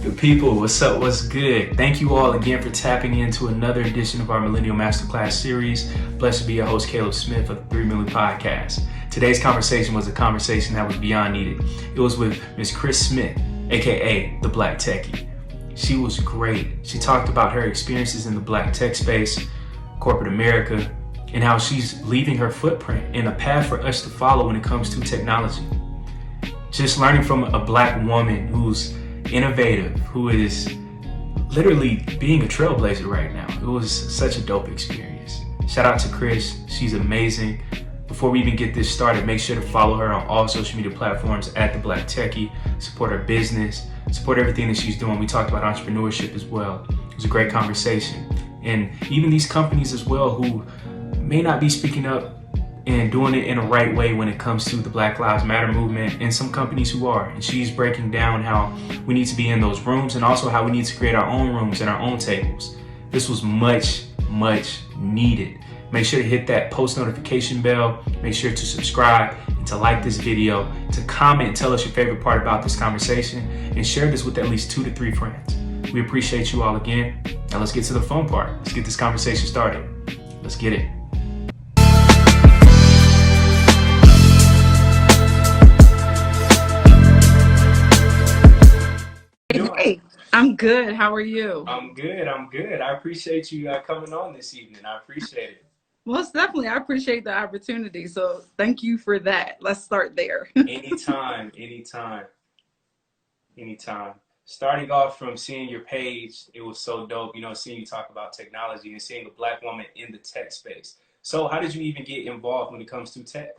Good people, what's up, what's good? Thank you all again for tapping into another edition of our Millennial Master Class Series. Blessed to be your host, Caleb Smith of the 3 Million Podcast. Today's conversation was a conversation that was beyond needed. It was with Miss Kris Smith, aka the Black Techie. She was great. She talked about her experiences in the Black tech space, corporate America, and how she's leaving her footprint and a path for us to follow when it comes to technology. Just learning from a Black woman who's innovative, who is literally being a trailblazer right now. It was such a dope experience. Shout out to Kris. She's amazing. Before we even get this started, make sure to follow her on all social media platforms at The Black Techie. Support her business, support everything that she's doing. We talked about entrepreneurship as well. It was a great conversation. And even these companies as well who may not be speaking up and doing it in a right way when it comes to the Black Lives Matter movement, and some companies who are. And she's breaking down how we need to be in those rooms and also how we need to create our own rooms and our own tables. This was much, much needed. Make sure to hit that post notification bell. Make sure to subscribe and to like this video, to comment and tell us your favorite part about this conversation, and share this with at least 2 to 3 friends. We appreciate you all again. Now let's get to the fun part. Let's get this conversation started. Let's get it. Hey, I'm good. How are you? I'm good. I appreciate you coming on this evening. I appreciate it. Most definitely. I appreciate the opportunity. So thank you for that. Let's start there. Anytime. Starting off from seeing your page, it was so dope, seeing you talk about technology and seeing a Black woman in the tech space. So how did you even get involved when it comes to tech?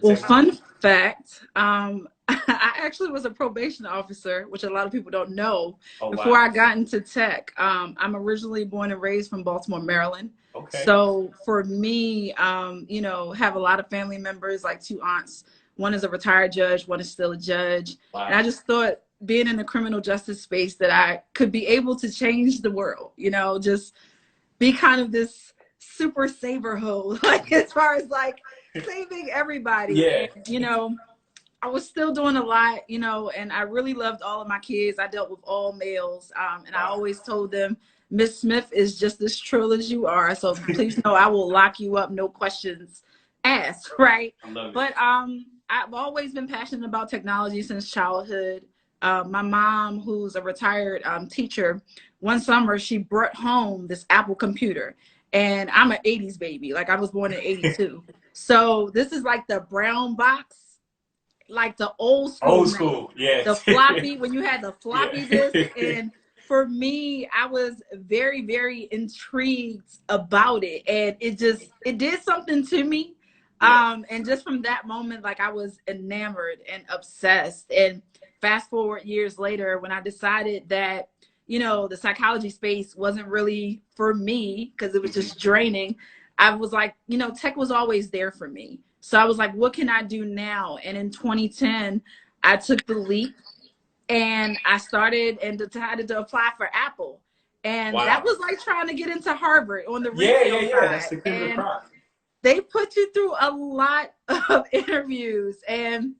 Well, fun fact, I actually was a probation officer, which a lot of people don't know, before I got into tech. I'm originally born and raised from Baltimore, Maryland. Okay. So for me, have a lot of family members, like 2 aunts. One is a retired judge, one is still a judge. Wow. And I just thought, being in the criminal justice space, that I could be able to change the world, just be kind of this super saver hoe, like as far as like saving everybody. Yeah. And, I was still doing a lot, and I really loved all of my kids. I dealt with all males. And I always told them, Miss Smith is just as true as you are. So please know I will lock you up. No questions asked. Right. I love it. But I've always been passionate about technology since childhood. My mom, who's a retired teacher, one summer she brought home this Apple computer. And I'm an 80s baby. Like, I was born in 82. So this is like the brown box, like the old school, yeah. The floppy, when you had the floppy disk. And for me, I was very, very intrigued about it. And it did something to me. And just from that moment, like, I was enamored and obsessed. And fast forward years later, when I decided that, the psychology space wasn't really for me because it was just draining, I was like, tech was always there for me. So I was like, what can I do now? And in 2010, I took the leap and I started and decided to apply for Apple. And that was like trying to get into Harvard on the retail side. That's the cream of the crop. They put you through a lot of interviews. And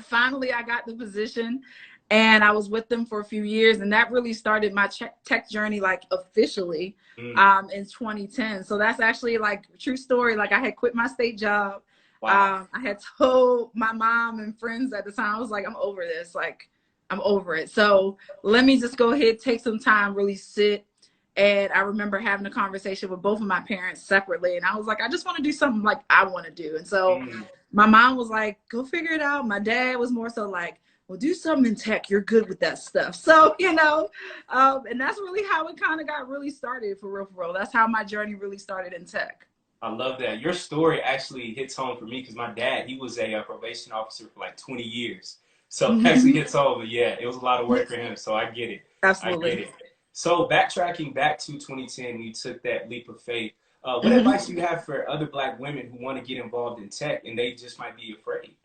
finally, I got the position. And I was with them for a few years, and that really started my tech journey, like, officially in 2010. So that's actually, like, a true story. Like, I had quit my state job. Wow. I had told my mom and friends at the time, I was like, I'm over this. Like, I'm over it. So let me just go ahead, take some time, really sit. And I remember having a conversation with both of my parents separately. And I was like, I just want to do something like I want to do. And so my mom was like, go figure it out. My dad was more so like, well, do something in tech. You're good with that stuff. So, and that's really how it kind of got really started, for real. That's how my journey really started in tech. I love that. Your story actually hits home for me because my dad, he was a probation officer for like 20 years. So it actually hits home. But yeah, it was a lot of work for him. So I get it. Absolutely. I get it. So backtracking back to 2010, when you took that leap of faith, what advice do you have for other Black women who want to get involved in tech and they just might be afraid?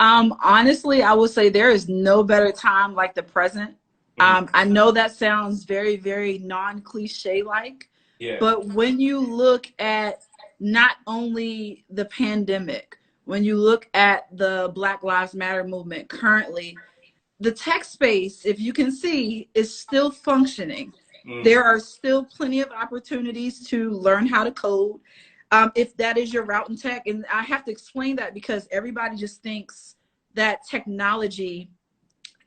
Honestly, I would say there is no better time like the present. I know that sounds very, very non-cliche like, but when you look at not only the pandemic, when you look at the Black Lives Matter movement currently, the tech space, if you can see, is still functioning. There are still plenty of opportunities to learn how to code. If that is your route in tech, and I have to explain that because everybody just thinks that technology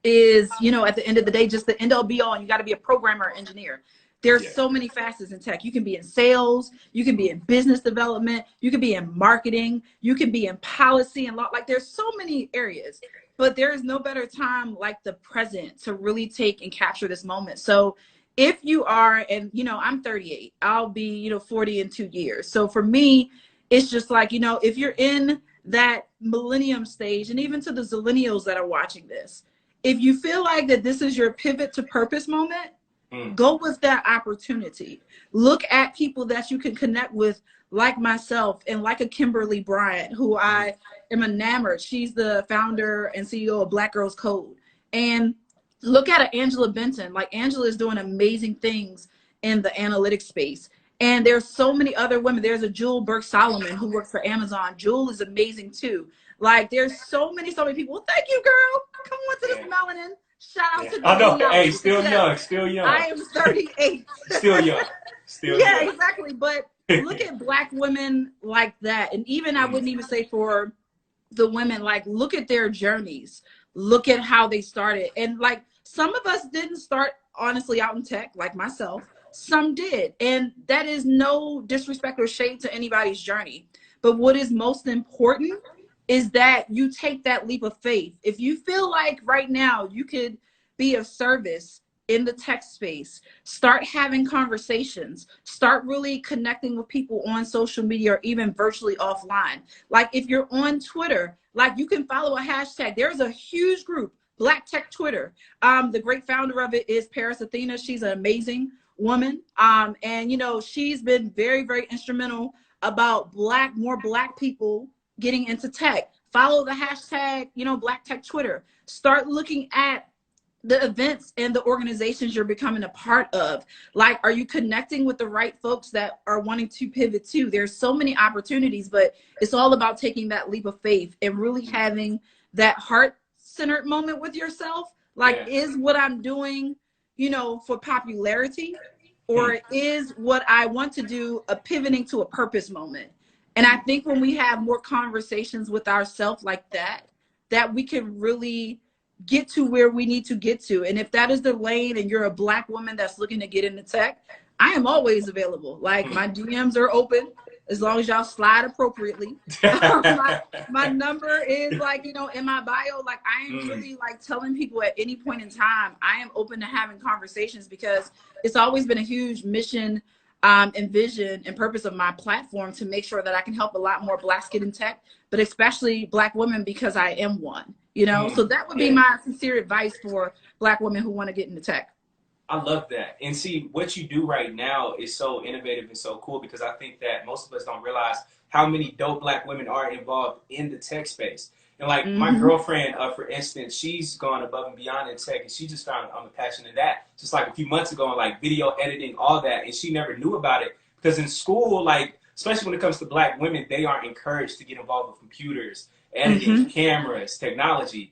is, you know, at the end of the day, just the end all be all, and you got to be a programmer or engineer. There's so many facets in tech. You can be in sales, you can be in business development, you can be in marketing, you can be in policy and law. Like there's so many areas, but there is no better time like the present to really take and capture this moment. So if you are, and you know, I'm 38, I'll be, you know, 40 in 2 years. So for me, it's just like, you know, if you're in that millennium stage, and even to the zillennials that are watching this, if you feel like that this is your pivot to purpose moment, go with that opportunity. Look at people that you can connect with, like myself and like a Kimberly Bryant, who I am enamored. She's the founder and CEO of Black Girls Code. And look at Angela Benton. Like Angela is doing amazing things in the analytics space. And there's so many other women. There's a Jewel Burke-Solomon who works for Amazon. Jewel is amazing too. Like there's so many people. Well, thank you, girl. Come on to this melanin. Shout out to I know. Hey, still young, still young. I am 38. Still young. Still yeah, young. Exactly. But look at Black women like that. And even I wouldn't even say for the women, like look at their journeys. Look at how they started. And like some of us didn't start honestly out in tech, like myself. Some did. And that is no disrespect or shade to anybody's journey. But what is most important is that you take that leap of faith. If you feel like right now you could be of service in the tech space, start having conversations, start really connecting with people on social media or even virtually offline. Like if you're on Twitter, like you can follow a hashtag. There's a huge group, Black Tech Twitter. The great founder of it is Paris Athena. She's an amazing woman. And you know, she's been very, very instrumental about more Black people getting into tech. Follow the hashtag, you know, Black Tech Twitter. Start looking at the events and the organizations you're becoming a part of. Like, are you connecting with the right folks that are wanting to pivot too? There's so many opportunities, but it's all about taking that leap of faith and really having that heart-centered moment with yourself. Like, is what I'm doing, you know, for popularity, or is what I want to do a pivoting to a purpose moment? And I think when we have more conversations with ourselves like that, that we can really get to where we need to get to. And if that is the lane and you're a Black woman that's looking to get into tech, I am always available. Like my DMs are open as long as y'all slide appropriately. my number is like, you know, in my bio. Like I am really like telling people at any point in time, I am open to having conversations, because it's always been a huge mission and vision and purpose of my platform to make sure that I can help a lot more Blacks get in tech, but especially Black women, because I am one, you know? So that would be my sincere advice for Black women who want to get into tech. I love that. And see, what you do right now is so innovative and so cool, because I think that most of us don't realize how many dope Black women are involved in the tech space. And like my girlfriend, for instance, she's gone above and beyond in tech, and she just found I'm a passion in that just like a few months ago, and like video editing, all that. And she never knew about it because in school, like, especially when it comes to Black women, they aren't encouraged to get involved with computers, editing, cameras, technology.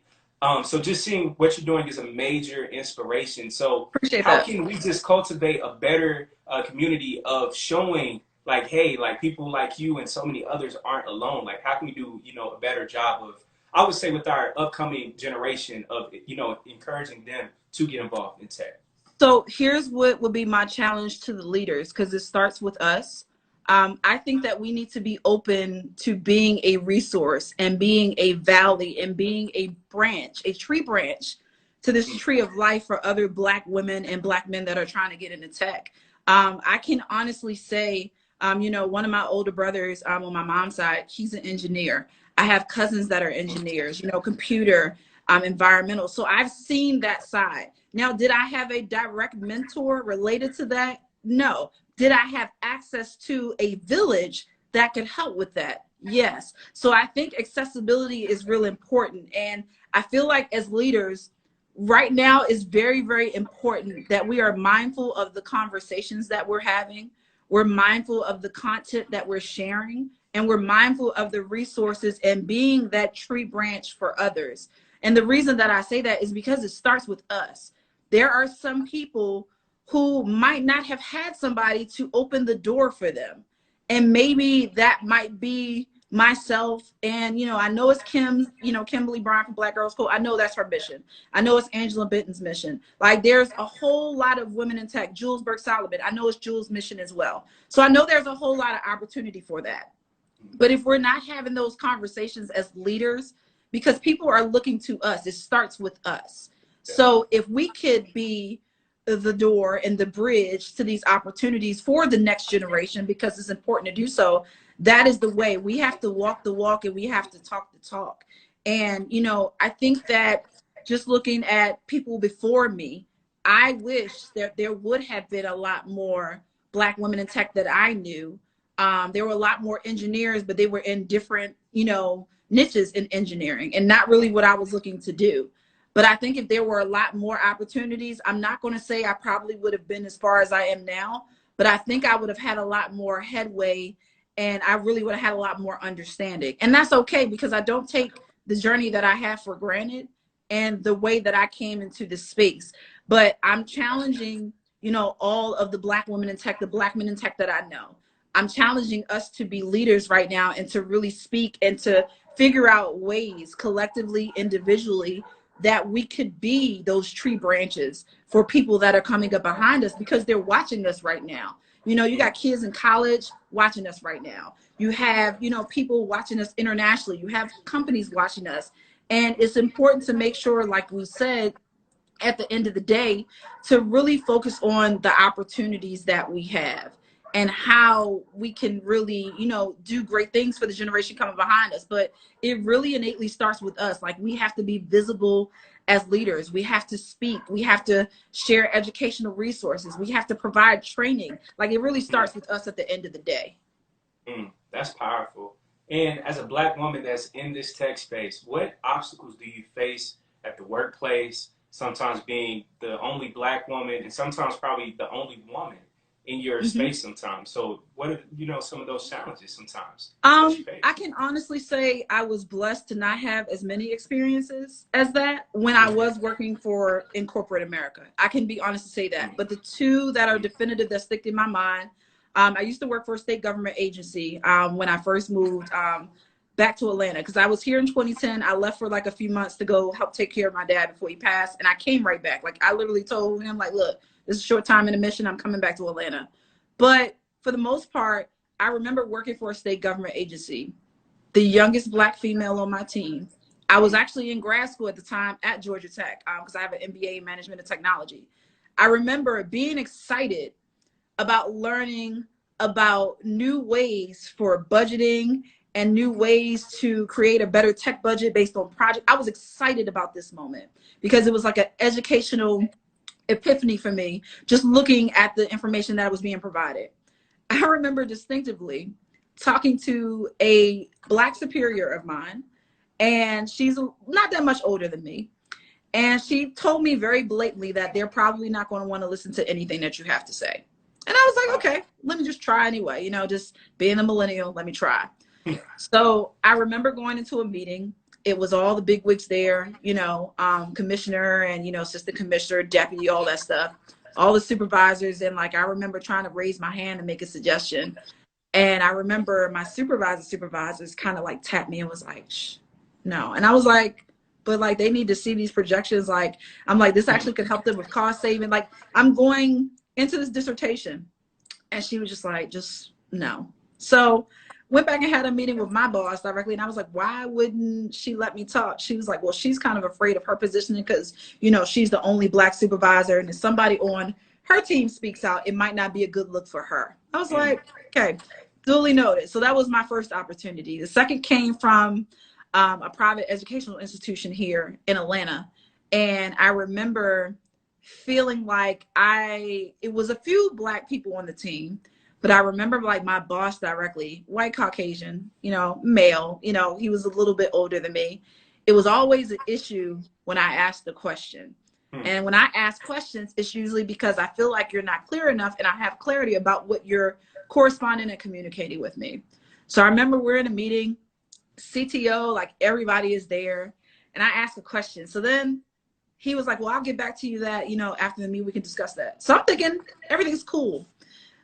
So just seeing what you're doing is a major inspiration. So how can we just cultivate a better community of showing like, hey, like people like you and so many others aren't alone? Like how can we do, you know, a better job of, I would say, with our upcoming generation of, you know, encouraging them to get involved in tech? So here's what would be my challenge to the leaders, because it starts with us. I think that we need to be open to being a resource and being a valley and being a branch, a tree branch to this tree of life for other Black women and Black men that are trying to get into tech. I can honestly say, you know, one of my older brothers on my mom's side, he's an engineer. I have cousins that are engineers, you know, computer, environmental. So I've seen that side. Now, did I have a direct mentor related to that? No. Did I have access to a village that could help with that? Yes. So I think accessibility is real important. And I feel like as leaders right now is very, very important that we are mindful of the conversations that we're having. We're mindful of the content that we're sharing, and we're mindful of the resources and being that tree branch for others. And the reason that I say that is because it starts with us. There are some people who might not have had somebody to open the door for them. And maybe that might be myself. And, I know it's Kim's, Kimberly Bryan from Black Girls Code. I know that's her mission. I know it's Angela Benton's mission. Like, there's a whole lot of women in tech. Jules Burke-Sullivan, I know it's Jules' mission as well. So I know there's a whole lot of opportunity for that. But if we're not having those conversations as leaders, because people are looking to us, it starts with us. So if we could be the door and the bridge to these opportunities for the next generation, because it's important to do so, that is the way. We have to walk the walk and we have to talk the talk. And, I think that just looking at people before me, I wish that there would have been a lot more Black women in tech that I knew. There were a lot more engineers, but they were in different, niches in engineering and not really what I was looking to do. But I think if there were a lot more opportunities, I'm not going to say I probably would have been as far as I am now, but I think I would have had a lot more headway and I really would have had a lot more understanding. And that's okay, because I don't take the journey that I have for granted and the way that I came into this space. But I'm challenging, all of the Black women in tech, the Black men in tech that I know. I'm challenging us to be leaders right now and to really speak and to figure out ways collectively, individually, that we could be those tree branches for people that are coming up behind us, because they're watching us right now. You got kids in college watching us right now. You have, people watching us internationally. You have companies watching us. And it's important to make sure, like we said, at the end of the day, to really focus on the opportunities that we have and how we can really, do great things for the generation coming behind us. But it really innately starts with us. Like, we have to be visible as leaders. We have to speak. We have to share educational resources. We have to provide training. Like, it really starts with us at the end of the day. That's powerful. And as a Black woman that's in this tech space, what obstacles do you face at the workplace, sometimes being the only Black woman and sometimes probably the only woman in your space sometimes? So what are, some of those challenges sometimes? I can honestly say I was blessed to not have as many experiences as that when I was working in corporate America. I can be honest to say that. But the two that are definitive that stick in my mind, I used to work for a state government agency when I first moved back to Atlanta, because I was here in 2010. I left for like a few months to go help take care of my dad before he passed. And I came right back. Like, I literally told him, like, look, this is a short time in the mission. I'm coming back to Atlanta. But for the most part, I remember working for a state government agency, the youngest Black female on my team. I was actually in grad school at the time at Georgia Tech because I have an MBA in management and technology. I remember being excited about learning about new ways for budgeting and new ways to create a better tech budget based on project. I was excited about this moment because it was like an educational epiphany for me, just looking at the information that was being provided. I remember distinctively talking to a Black superior of mine, and she's not that much older than me. And she told me very blatantly that they're probably not going to want to listen to anything that you have to say. And I was like, okay, let me just try anyway. Just being a millennial, let me try. So I remember going into a meeting. It was all the bigwigs there, commissioner and, assistant commissioner, deputy, all that stuff, all the supervisors. And like, I remember trying to raise my hand and make a suggestion. And I remember my supervisors kind of like tapped me and was like, shh, no. And I was like, but like, they need to see these projections. Like, I'm like, this actually could help them with cost saving. Like, I'm going into this dissertation. And she was just like, just no. So went back and had a meeting with my boss directly. And I was like, why wouldn't she let me talk? She was like, well, she's kind of afraid of her positioning because, she's the only Black supervisor. And if somebody on her team speaks out, it might not be a good look for her. I was like, okay, duly noted. So that was my first opportunity. The second came from a private educational institution here in Atlanta. And I remember feeling like it was a few Black people on the team. But I remember like my boss directly, white Caucasian, male, he was a little bit older than me. It was always an issue when I asked the question. And when I ask questions, it's usually because I feel like you're not clear enough and I have clarity about what you're corresponding and communicating with me. So I remember we're in a meeting, CTO, like everybody is there. and I asked a question. So then he was like, well, I'll get back to you that, after the meeting, we can discuss that. So I'm thinking everything's cool.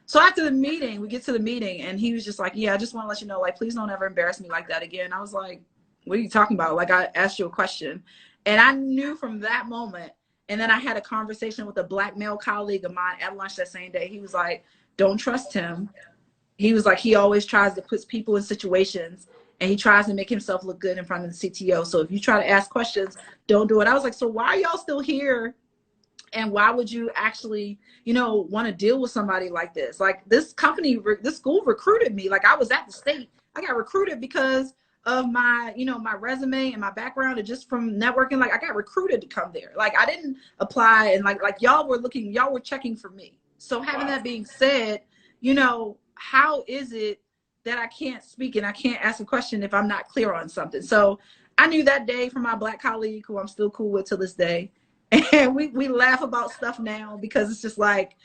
So after the meeting, we get to the meeting, and he was just like, yeah, I just want to let you know, like, please don't ever embarrass me like that again. I was like, what are you talking about? Like, I asked you a question. And I knew from that moment, and then I had a conversation with a Black male colleague of mine at lunch that same day. He was like, don't trust him. He was like, he always tries to put people in situations, and he tries to make himself look good in front of the CTO. So if you try to ask questions, don't do it. I was like, so why are y'all still here? And why would you actually, want to deal with somebody like this? Like, this company, this school recruited me. Like, I was at the state. I got recruited because of my, my resume and my background, and just from networking. Like, I got recruited to come there. Like, I didn't apply, and like y'all were checking for me. So having that being said, how is it that I can't speak and I can't ask a question if I'm not clear on something? So I knew that day from my Black colleague, who I'm still cool with to this day. And we laugh about stuff now, because it's just like,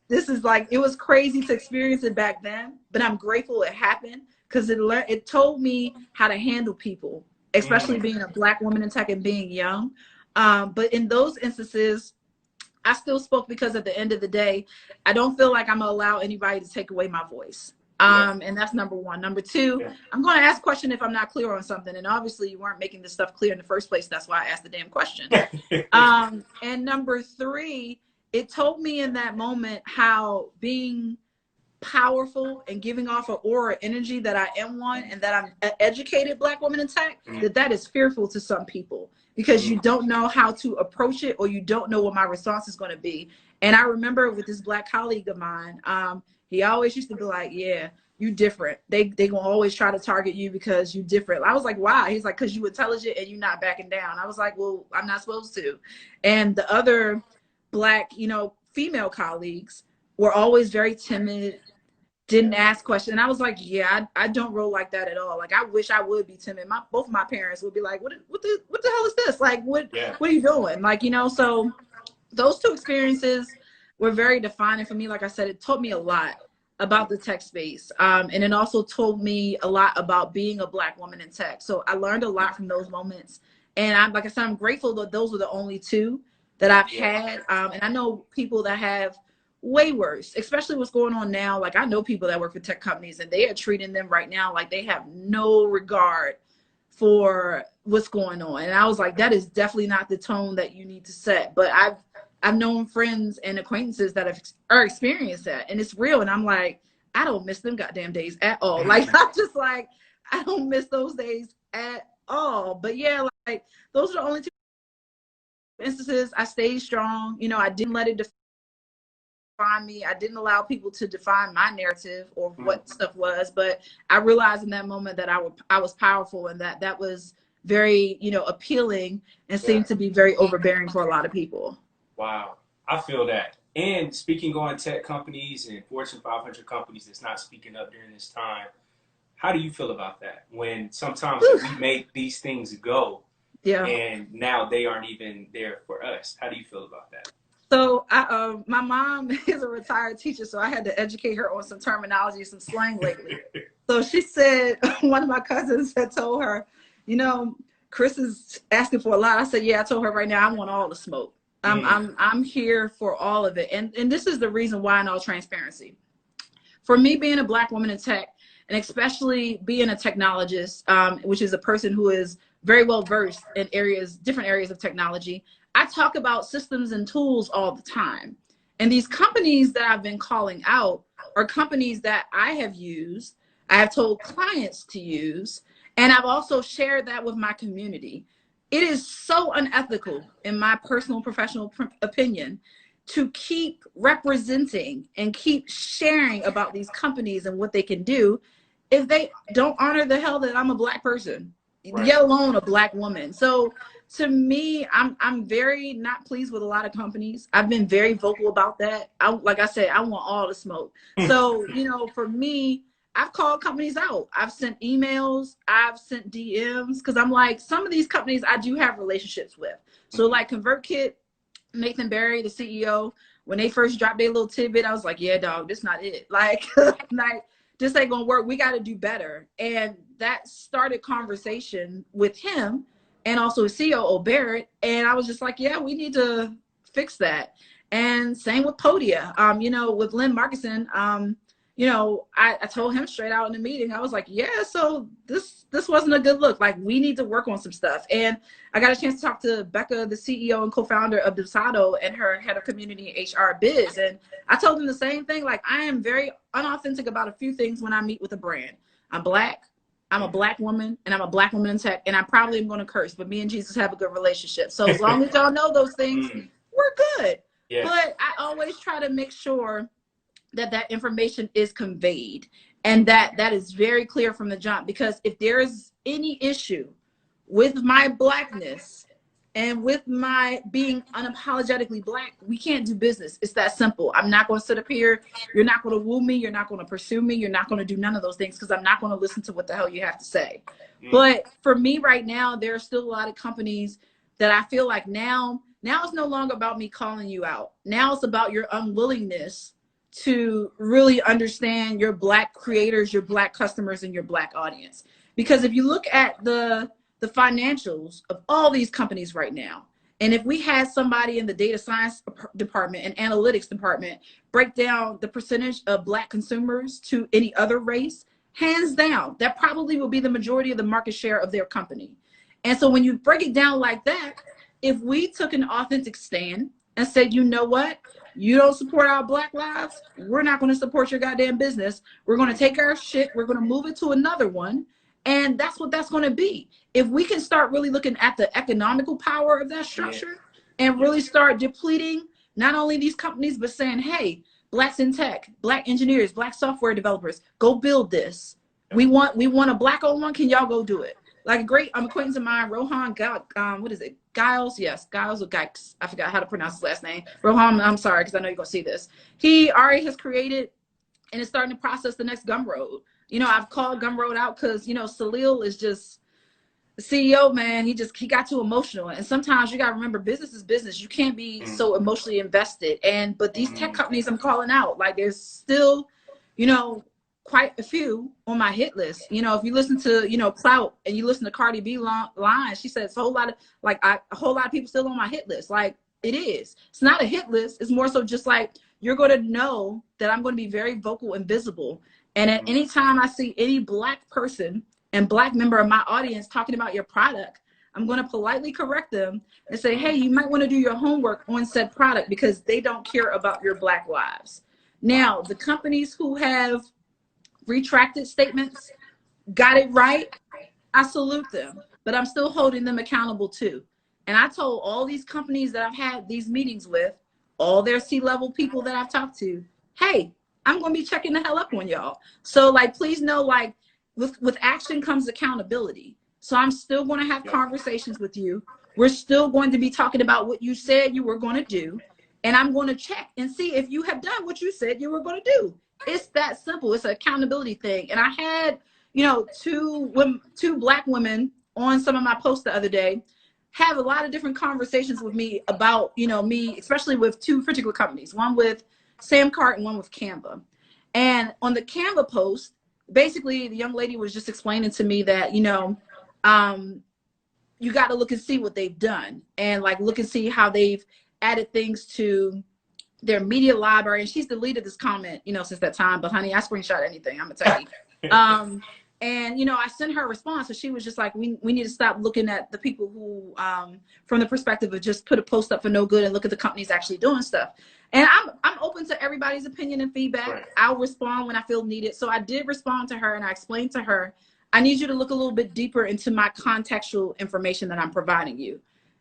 it was crazy to experience it back then, but I'm grateful it happened, because it told me how to handle people, especially being a Black woman in tech and being young. But in those instances, I still spoke, because at the end of the day, I don't feel like I'm gonna allow anybody to take away my voice. And that's number one. Number two, I'm going to ask a question if I'm not clear on something. And obviously you weren't making this stuff clear in the first place. That's why I asked the damn question. And number three, it told me in that moment how being powerful and giving off an aura energy that I am one, and that I'm an educated Black woman in tech, that is fearful to some people, because you don't know how to approach it, or you don't know what my response is going to be. And I remember with this Black colleague of mine, he always used to be like, yeah, you different. They gonna always try to target you because you different. I was like, why? He's like, because you intelligent and you not backing down. I was like, well, I'm not supposed to. And the other Black, female colleagues were always very timid, didn't ask questions. And I was like, yeah, I don't roll like that at all. Like, I wish I would be timid. Both of my parents would be like, what the hell is this? Like, what are you doing? Like, so those two experiences were very defining for me. Like I said, it taught me a lot about the tech space. And it also told me a lot about being a Black woman in tech. So I learned a lot from those moments. And like I said, I'm grateful that those were the only two that I've had. And I know people that have way worse, especially what's going on now. Like, I know people that work for tech companies, and they are treating them right now like they have no regard for what's going on. And I was like, that is definitely not the tone that you need to set. But I've known friends and acquaintances that are experienced that, and it's real. And I'm like, I don't miss them goddamn days at all. Like, I'm just like, I don't miss those days at all. But yeah, like, those are the only two instances. I stayed strong. I didn't let it define me. I didn't allow people to define my narrative or what stuff was. But I realized in that moment that I was powerful, and that was very, appealing, and seemed to be very overbearing for a lot of people. Wow, I feel that. And speaking on tech companies and Fortune 500 companies that's not speaking up during this time, how do you feel about that? When sometimes we make these things go, and now they aren't even there for us. How do you feel about that? So my mom is a retired teacher, so I had to educate her on some terminology, some slang lately. So she said, one of my cousins had told her, Kris is asking for a lot. I said, yeah, I told her right now, I want all the smoke. I'm here for all of it. And this is the reason why, in all transparency. For me, being a Black woman in tech, and especially being a technologist, which is a person who is very well versed in different areas of technology, I talk about systems and tools all the time. And these companies that I've been calling out are companies that I have used, I have told clients to use, and I've also shared that with my community. It is so unethical, in my personal professional opinion, to keep representing and keep sharing about these companies and what they can do if they don't honor the hell that I'm a Black person, yet alone a Black woman. So to me, I'm very not pleased with a lot of companies. I've been very vocal about that. Like I said, I want all the smoke. So, for me, I've called companies out. I've sent emails. I've sent DMs, because I'm like, some of these companies I do have relationships with. So like ConvertKit, Nathan Barry, the CEO, when they first dropped their little tidbit, I was like, yeah, dog, this not it. Like, this ain't gonna work. We got to do better. And that started conversation with him, and also his COO Barrett. And I was just like, yeah, we need to fix that. And same with Podia. You know, with Lynn Markinson, you know, I told him straight out in the meeting, I was like, yeah, so this wasn't a good look. Like, we need to work on some stuff. And I got a chance to talk to Becca, the CEO and co-founder of Dosado, and her head of community HR biz. And I told them the same thing. Like, I am very unauthentic about a few things when I meet with a brand. I'm Black. I'm a Black woman, and I'm a Black woman in tech, and I probably am going to curse, but me and Jesus have a good relationship. So as long as y'all know those things, we're good. Yeah. But I always try to make sure that information is conveyed and that is very clear from the jump, because if there's any issue with my Blackness and with my being unapologetically Black, we can't do business. It's that simple. I'm not going to sit up here. You're not going to woo me. You're not going to pursue me. You're not going to do none of those things, because I'm not going to listen to what the hell you have to say. But for me right now, there are still a lot of companies that I feel like now it's no longer about me calling you out. Now it's about your unwillingness to really understand your Black creators, your Black customers, and your Black audience. Because if you look at the financials of all these companies right now, and if we had somebody in the data science department and analytics department break down the percentage of Black consumers to any other race, hands down, that probably will be the majority of the market share of their company. And so when you break it down like that, if we took an authentic stand and said, you know what? You don't support our Black lives, we're not going to support your goddamn business. We're going to take our shit, we're going to move it to another one. And that's what that's going to be. If we can start really looking at the economical power of that structure and really start depleting not only these companies, but saying, hey, Blacks in tech, Black engineers, Black software developers, go build this. We want a Black-owned one. Can y'all go do it? Like a great acquaintance of mine, Rohan, what is it? Giles? Yes, Giles or Gikes. I forgot how to pronounce his last name. Rohan, I'm sorry, because I know you're going to see this. He already has created and is starting to process the next Gumroad. You know, I've called Gumroad out because, you know, Salil is just the CEO, man. He got too emotional. And sometimes you got to remember, business is business. You can't be so emotionally invested. But these tech companies I'm calling out, like, there's still, you know, quite a few on my hit list. You know, if you listen to, you know, Clout and you listen to Cardi B line, she says a whole lot of people still on my hit list. Like, it is. It's not a hit list. It's more so just like, you're going to know that I'm going to be very vocal and visible. And at any time I see any Black person and Black member of my audience talking about your product, I'm going to politely correct them and say, hey, you might want to do your homework on said product, because they don't care about your Black lives. Now, the companies who have retracted statements, got it right, I salute them, but I'm still holding them accountable too. And I told all these companies that I've had these meetings with, all their C-level people that I've talked to, hey, I'm going to be checking the hell up on y'all. So, like, please know, like, with action comes accountability. So I'm still going to have conversations with you. We're still going to be talking about what you said you were going to do. And I'm going to check and see if you have done what you said you were going to do. It's that simple. It's an accountability thing. And I had, you know, two Black women on some of my posts the other day have a lot of different conversations with me about, you know, me, especially with two particular companies, one with Samcart and one with Canva. And on the Canva post, basically the young lady was just explaining to me that, you know, you got to look and see what they've done, and like look and see how they've added things to their media library. And she's deleted this comment, you know, since that time, but honey, I screenshot anything, I'm gonna tell you. And, you know, I sent her a response, and she was just like, we need to stop looking at the people who, from the perspective of just put a post up for no good, and look at the companies actually doing stuff. And I'm open to everybody's opinion and feedback. Right. I'll respond when I feel needed. So I did respond to her, and I explained to her, I need you to look a little bit deeper into my contextual information that I'm providing you.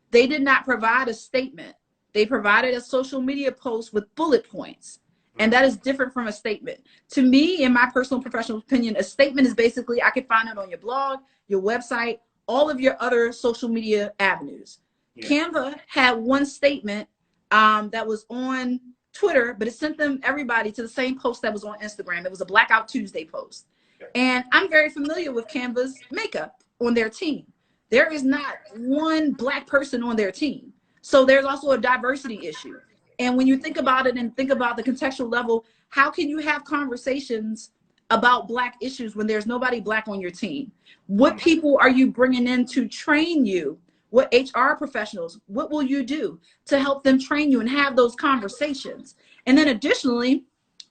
They did not provide a statement. They provided a social media post with bullet points. And that is different from a statement. To me, in my personal professional opinion, a statement is basically, I can find it on your blog, your website, all of your other social media avenues. Yeah. Canva had one statement that was on Twitter, but it sent everybody to the same post that was on Instagram. It was a Blackout Tuesday post. Yeah. And I'm very familiar with Canva's makeup on their team. There is not one Black person on their team. So there's also a diversity issue. And when you think about it and think about the contextual level, how can you have conversations about Black issues when there's nobody Black on your team? What people are you bringing in to train you What HR professionals, what will you do to help them train you and have those conversations? And then additionally,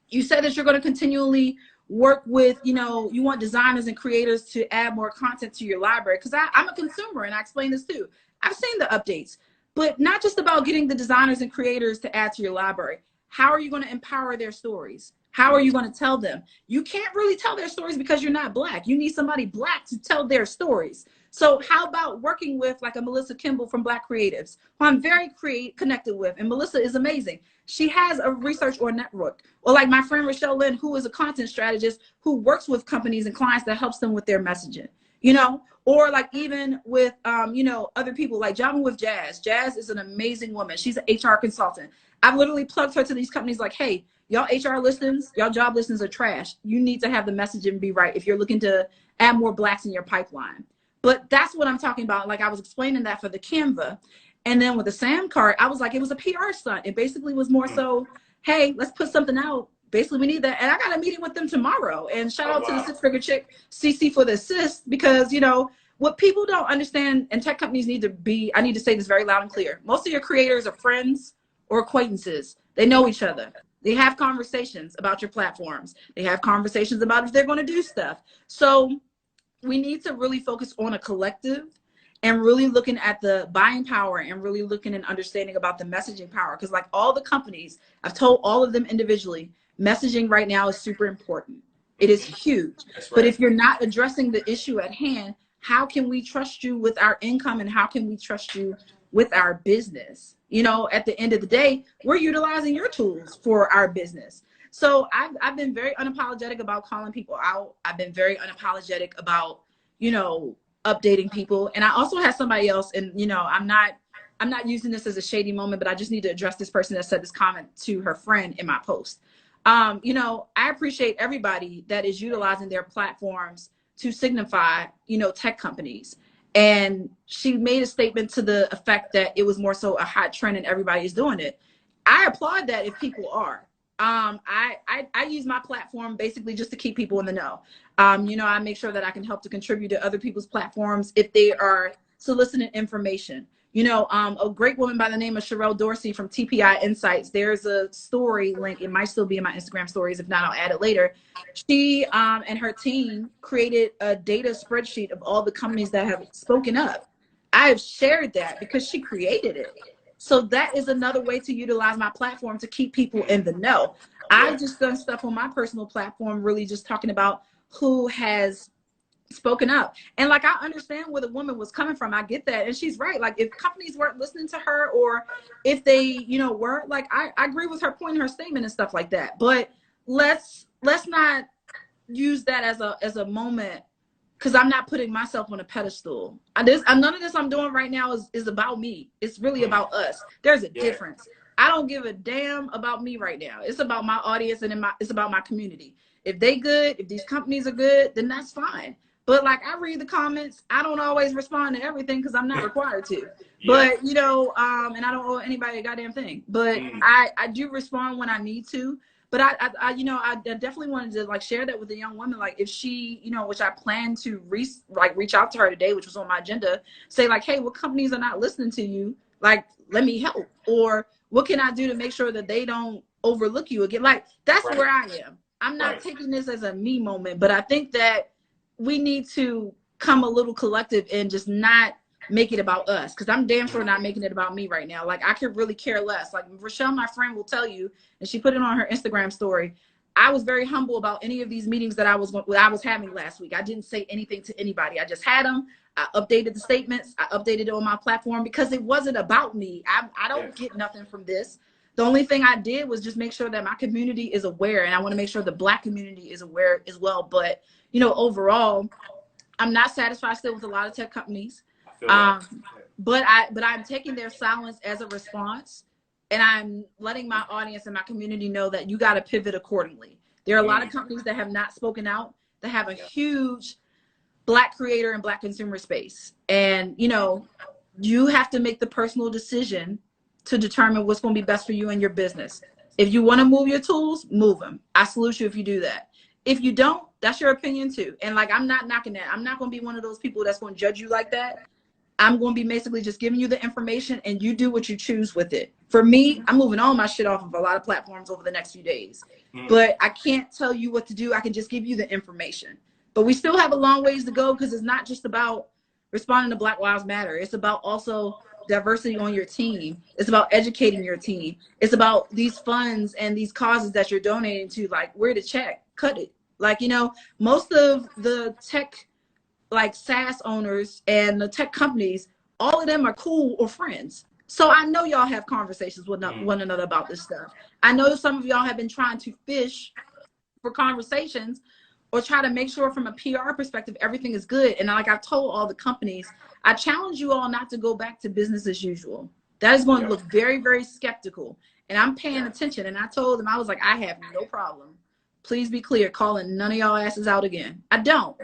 you said that you're going to continually work with, you know, you want designers and creators to add more content to your library. Because I'm a consumer, and I explain this too. I've seen the updates, but not just about getting the designers and creators to add to your library. How are you going to empower their stories? How are you going to tell them? You can't really tell their stories because you're not Black. You need somebody Black to tell their stories. So how about working with like a Melissa Kimball from Black Creatives, who I'm very connected with, and Melissa is amazing. She has a research or network. Or like my friend Rochelle Lynn, who is a content strategist who works with companies and clients that helps them with their messaging, you know, or like even with, you know, other people like Jobbing with Jazz. Jazz is an amazing woman. She's an HR consultant. I've literally plugged her to these companies like, hey, y'all HR listings, y'all job listings are trash. You need to have the messaging be right if you're looking to add more Blacks in your pipeline. But that's what I'm talking about. Like I was explaining that for the Canva. And then with the Sam card, I was like, it was a PR stunt. It basically was more so, hey, let's put something out. Basically, we need that. And I got a meeting with them tomorrow. And shout out to the six-figure chick, CC, for the assist. Because, you know, what people don't understand and tech companies need to be, I need to say this very loud and clear. Most of your creators are friends or acquaintances. They know each other. They have conversations about your platforms. They have conversations about if they're going to do stuff. So we need to really focus on a collective and really looking at the buying power and really looking and understanding about the messaging power. Because like all the companies, I've told all of them individually, messaging right now is super important. It is huge. That's right. But if you're not addressing the issue at hand, how can we trust you with our income, and how can we trust you with our business? You know, at the end of the day, we're utilizing your tools for our business. So I've been very unapologetic about calling people out. I've been very unapologetic about, you know, updating people. And I also had somebody else, and, you know, I'm not using this as a shady moment, but I just need to address this person that said this comment to her friend in my post. You know, I appreciate everybody that is utilizing their platforms to signify, you know, tech companies. And she made a statement to the effect that it was more so a hot trend and everybody is doing it. I applaud that if people are. I use my platform basically just to keep people in the know. You know, I make sure that I can help to contribute to other people's platforms if they are soliciting information. You know, a great woman by the name of Sherelle Dorsey from TPI Insights. There's a story link. It might still be in my Instagram stories. If not, I'll add it later. She and her team created a data spreadsheet of all the companies that have spoken up. I have shared that because she created it. So that is another way to utilize my platform to keep people in the know. I've just done stuff on my personal platform, really just talking about who has spoken up. And like, I understand where the woman was coming from. I get that. And she's right. Like, if companies weren't listening to her, or if they, you know, weren't, like, I agree with her point in her statement and stuff like that. But let's not use that as a moment, because I'm not putting myself on a pedestal. None of this I'm doing right now is about me. It's really about us. There's a difference. I don't give a damn about me right now. It's about my audience, and it's about my community. If they good, if these companies are good, then that's fine. But like, I read the comments. I don't always respond to everything because I'm not required to. But, you know, and I don't owe anybody a goddamn thing. But I do respond when I need to. But I you know, I definitely wanted to like share that with the young woman. Like, if she, you know, which I plan to reach out to her today, which was on my agenda, say like, hey, what companies are not listening to you? Like, let me help. Or what can I do to make sure that they don't overlook you again? Like, that's where I am. I'm not taking this as a me moment, but I think that we need to come a little collective and just not make it about us. Because I'm damn sure not making it about me right now. Like, I could really care less. Like, Rochelle, my friend, will tell you, and she put it on her Instagram story, I was very humble about any of these meetings that I was having last week. I didn't say anything to anybody. I just had them. I updated the statements. I updated it on my platform because it wasn't about me. I don't get nothing from this. The only thing I did was just make sure that my community is aware, and I want to make sure the Black community is aware as well. But, you know, overall, I'm not satisfied still with a lot of tech companies. But I'm taking their silence as a response, and I'm letting my audience and my community know that you got to pivot accordingly. There are a lot of companies that have not spoken out, that have a huge Black creator and Black consumer space. And, you know, you have to make the personal decision to determine what's going to be best for you and your business. If you want to move your tools, move them. I salute you if you do that. If you don't, that's your opinion too. And like, I'm not knocking that. I'm not going to be one of those people that's going to judge you like that. I'm going to be basically just giving you the information and you do what you choose with it. For me, I'm moving all my shit off of a lot of platforms over the next few days, but I can't tell you what to do. I can just give you the information, but we still have a long ways to go, because it's not just about responding to Black Lives Matter. It's about also diversity on your team. It's about educating your team. It's about these funds and these causes that you're donating to, like, where to check, cut it. Like, you know, most of the tech, like SaaS owners and the tech companies, all of them are cool or friends. So I know y'all have conversations with one another about this stuff. I know some of y'all have been trying to fish for conversations or try to make sure from a PR perspective everything is good. And like I've told all the companies, I challenge you all not to go back to business as usual. That is going to look very, very skeptical. And I'm paying attention. And I told them, I was like, I have no problem. Please be clear, calling none of y'all asses out again. I don't.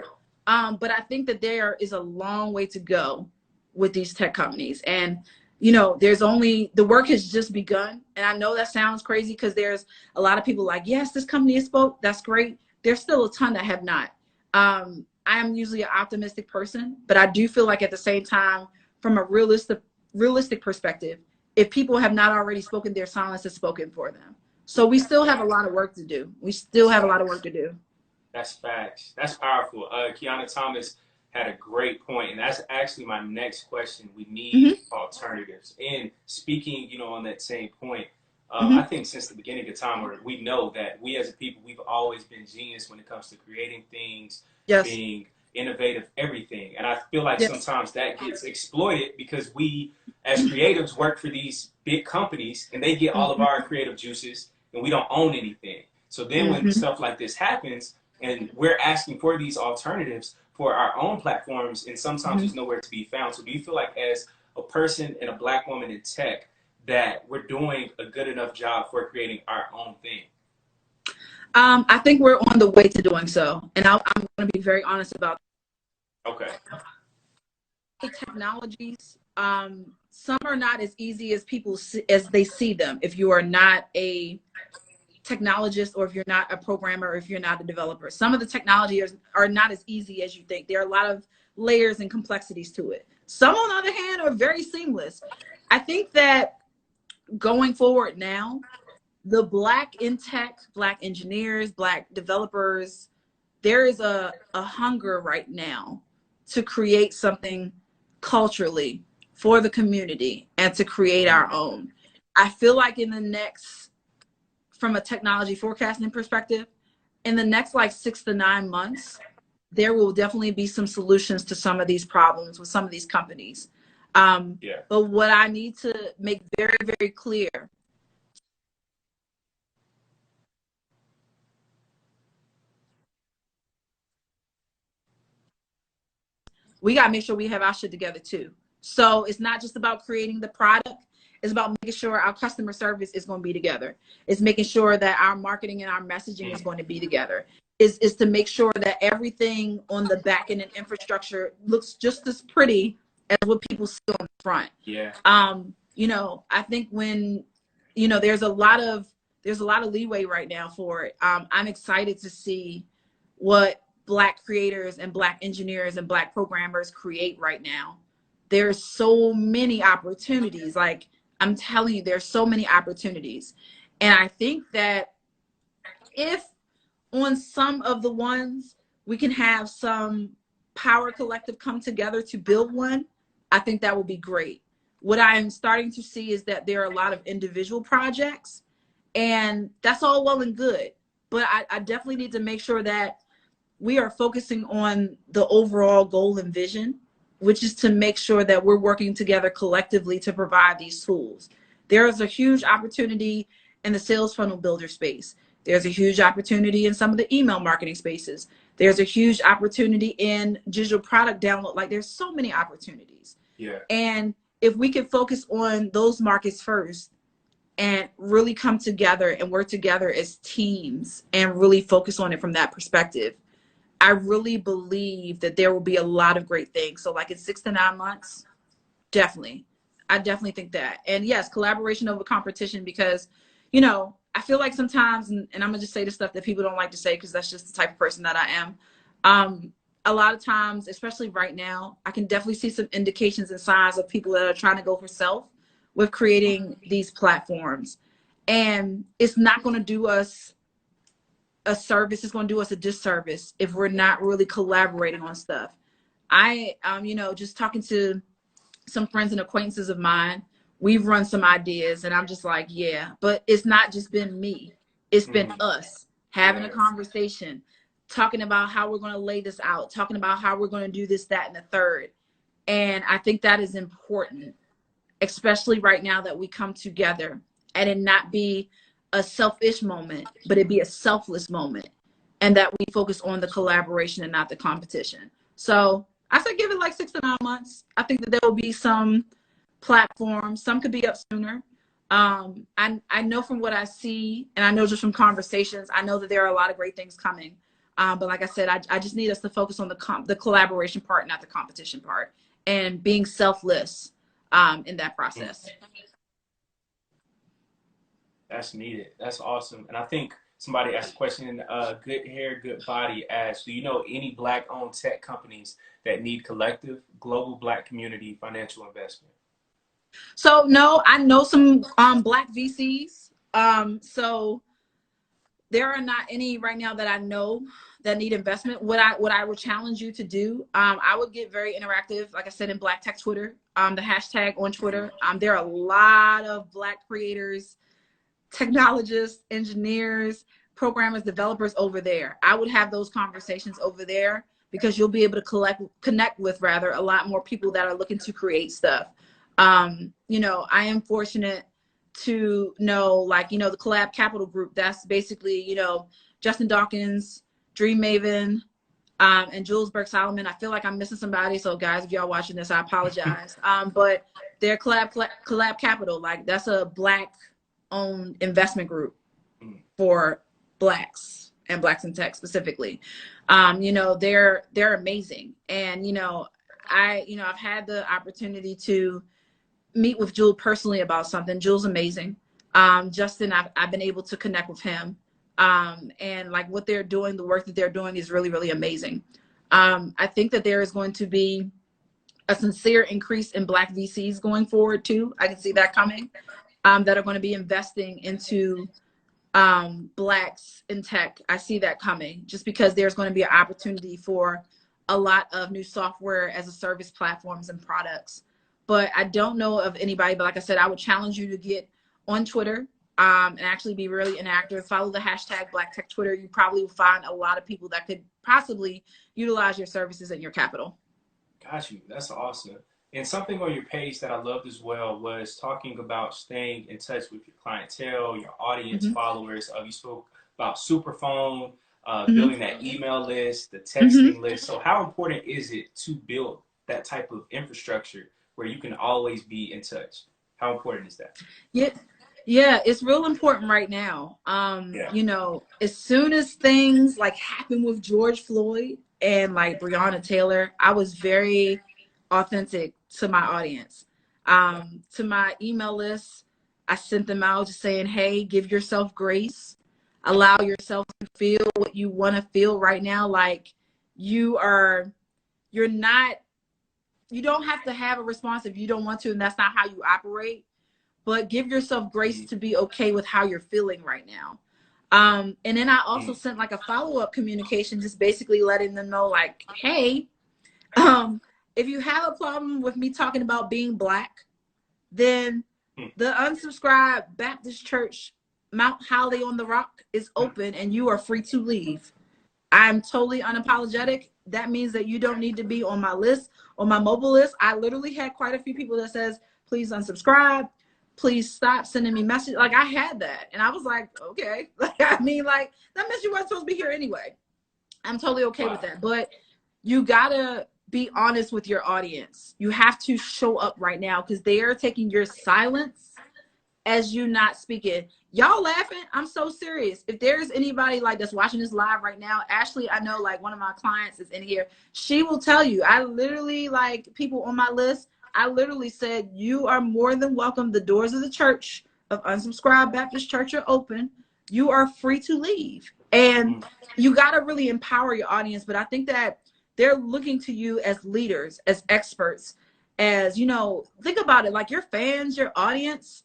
But I think that there is a long way to go with these tech companies. And, you know, the work has just begun. And I know that sounds crazy, because there's a lot of people like, yes, this company has spoke. That's great. There's still a ton that have not. I am usually an optimistic person, but I do feel like at the same time, from a realistic perspective, if people have not already spoken, their silence is spoken for them. So we still have a lot of work to do. That's facts. That's powerful. Kiana Thomas had a great point, and that's actually my next question. We need alternatives. And speaking, you know, on that same point, I think since the beginning of time, where we know that we as a people, we've always been genius when it comes to creating things, being innovative, everything. And I feel like sometimes that gets exploited, because we as creatives work for these big companies and they get all of our creative juices and we don't own anything. So then when stuff like this happens, and we're asking for these alternatives for our own platforms, and sometimes there's nowhere to be found. So do you feel like, as a person and a Black woman in tech, that we're doing a good enough job for creating our own thing? I think we're on the way to doing so. And I'm going to be very honest about that. Okay. Technologies, some are not as easy as as they see them. If you are not a technologist, or if you're not a programmer, or if you're not a developer, some of the technologies are not as easy as you think. There are a lot of layers and complexities to it. Some, on the other hand, are very seamless. I think that going forward now, the Black in tech, Black engineers, Black developers, there is a hunger right now to create something culturally for the community and to create our own. I feel like in the next, from a technology forecasting perspective, in the next like 6 to 9 months, there will definitely be some solutions to some of these problems with some of these companies. But what I need to make very, very clear, we got to make sure we have our shit together too. So it's not just about creating the product. It's about making sure our customer service is going to be together. It's making sure that our marketing and our messaging is going to be together. Is to make sure that everything on the back end and infrastructure looks just as pretty as what people see on the front. You know, I think when, you know, there's a lot of leeway right now for it. I'm excited to see what Black creators and Black engineers and Black programmers create right now. There's so many opportunities. Like, I'm telling you, there's so many opportunities. And I think that if on some of the ones we can have some power collective come together to build one, I think that would be great. What I am starting to see is that there are a lot of individual projects, and that's all well and good. But I definitely need to make sure that we are focusing on the overall goal and vision, which is to make sure that we're working together collectively to provide these tools. There is a huge opportunity in the sales funnel builder space. There's a huge opportunity in some of the email marketing spaces. There's a huge opportunity in digital product download. Like, there's so many opportunities. And if we can focus on those markets first and really come together and work together as teams and really focus on it from that perspective, I really believe that there will be a lot of great things. So like in 6 to 9 months, definitely. I definitely think that. And yes, collaboration over competition, because, you know, I feel like sometimes, and I'm gonna just say the stuff that people don't like to say, because that's just the type of person that I am. a lot of times, especially right now, I can definitely see some indications and signs of people that are trying to go for self with creating these platforms. And it's not going to do us a service. It's going to do us a disservice if we're not really collaborating on stuff. Just talking to some friends and acquaintances of mine, we've run some ideas and I'm just like, yeah, but it's not just been me. It's been us having a conversation, talking about how we're going to lay this out, talking about how we're going to do this, that, and the third. And I think that is important, especially right now that we come together and it not be a selfish moment, but it be a selfless moment. And that we focus on the collaboration and not the competition. So I say give it like 6 to 9 months. I think that there will be some platforms. Some could be up sooner. I know from what I see, and I know just from conversations, I know that there are a lot of great things coming. But like I said, I just need us to focus on the collaboration part, not the competition part, and being selfless in that process. That's needed. That's awesome. And I think somebody asked a question, good hair, good body asks, do you know any Black-owned tech companies that need collective, global Black community financial investment? So no, I know some Black VCs. So there are not any right now that I know that need investment. What I would challenge you to do, I would get very interactive, like I said, in Black Tech Twitter, the hashtag on Twitter. There are a lot of Black creators, technologists, engineers, programmers, developers over there. I would have those conversations over there because you'll be able to connect with a lot more people that are looking to create stuff. I am fortunate to know, the Collab Capital Group. That's basically, Justin Dawkins, Dream Maven, and Jules Burke-Solomon. I feel like I'm missing somebody. So guys, if y'all watching this, I apologize. But they're Collab Capital. That's a Black-owned investment group for Blacks and Blacks in tech specifically. They're amazing. And, I've had the opportunity to meet with Jules personally about something. Jules amazing. Justin, I've been able to connect with him. And what they're doing, the work that they're doing is really, really amazing. I think that there is going to be a sincere increase in Black VCs going forward too. I can see that coming, that are going to be investing into Blacks in tech. I see that coming just because there's going to be an opportunity for a lot of new software as a service platforms and products. But I don't know of anybody, but like I said, I would challenge you to get on Twitter and actually be really inactive. Follow the hashtag Black Tech Twitter. You probably will find a lot of people that could possibly utilize your services in your capital. Got you. That's awesome. And something on your page that I loved as well was talking about staying in touch with your clientele, your audience, followers. You spoke about Superphone, building that email list, the texting list. So how important is it to build that type of infrastructure where you can always be in touch? How important is that? Yeah, it's real important right now. As soon as things happen with George Floyd and Breonna Taylor, I was very authentic to my audience. To my email list, I sent them out just saying, hey, give yourself grace. Allow yourself to feel what you want to feel right now. You don't have to have a response if you don't want to, and that's not how you operate. But give yourself grace to be okay with how you're feeling right now. And then I also sent a follow-up communication, just basically letting them know hey, if you have a problem with me talking about being Black, then the unsubscribed Baptist Church, Mount Holly on the Rock, is open and you are free to leave. I'm totally unapologetic. That means that you don't need to be on my list, on my mobile list. I literally had quite a few people that says, please unsubscribe. Please stop sending me messages. I had that. And I was like, okay. That means you weren't supposed to be here anyway. I'm totally okay with that. But you gotta be honest with your audience. You have to show up right now because they are taking your silence as you not speaking. Y'all laughing? I'm so serious. If there's anybody that's watching this live right now, Ashley, I know one of my clients is in here. She will tell you, I literally people on my list, I literally said, you are more than welcome. The doors of the church of Unsubscribed Baptist Church are open. You are free to leave. And you got to really empower your audience. But I think that they're looking to you as leaders, as experts, as, you know, think about it, like your fans, your audience,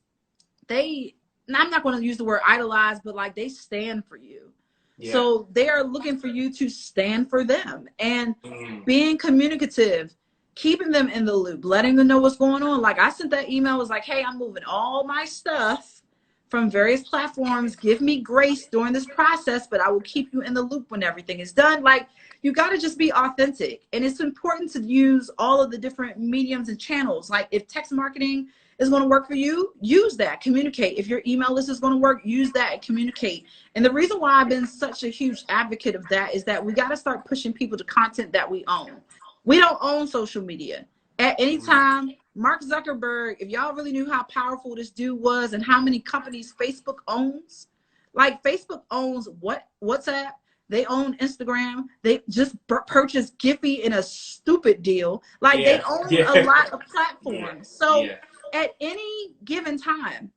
they, and I'm not going to use the word idolize, but like they stand for you. Yeah. So they are looking for you to stand for them, and Mm. being communicative, keeping them in the loop, letting them know what's going on. Like I sent that email, was like, hey, I'm moving all my stuff from various platforms. Give me grace during this process, but I will keep you in the loop when everything is done. Like, you got to just be authentic. And it's important to use all of the different mediums and channels. Like if text marketing is going to work for you, use that, communicate. If your email list is going to work, use that and communicate. And the reason why I've been such a huge advocate of that is that we got to start pushing people to content that we own. We don't own social media. At any time, Mark Zuckerberg, if y'all really knew how powerful this dude was and how many companies Facebook owns, like Facebook owns WhatsApp, they own Instagram, they just purchased Giphy in a stupid deal. Like they own a lot of platforms. So at any given time,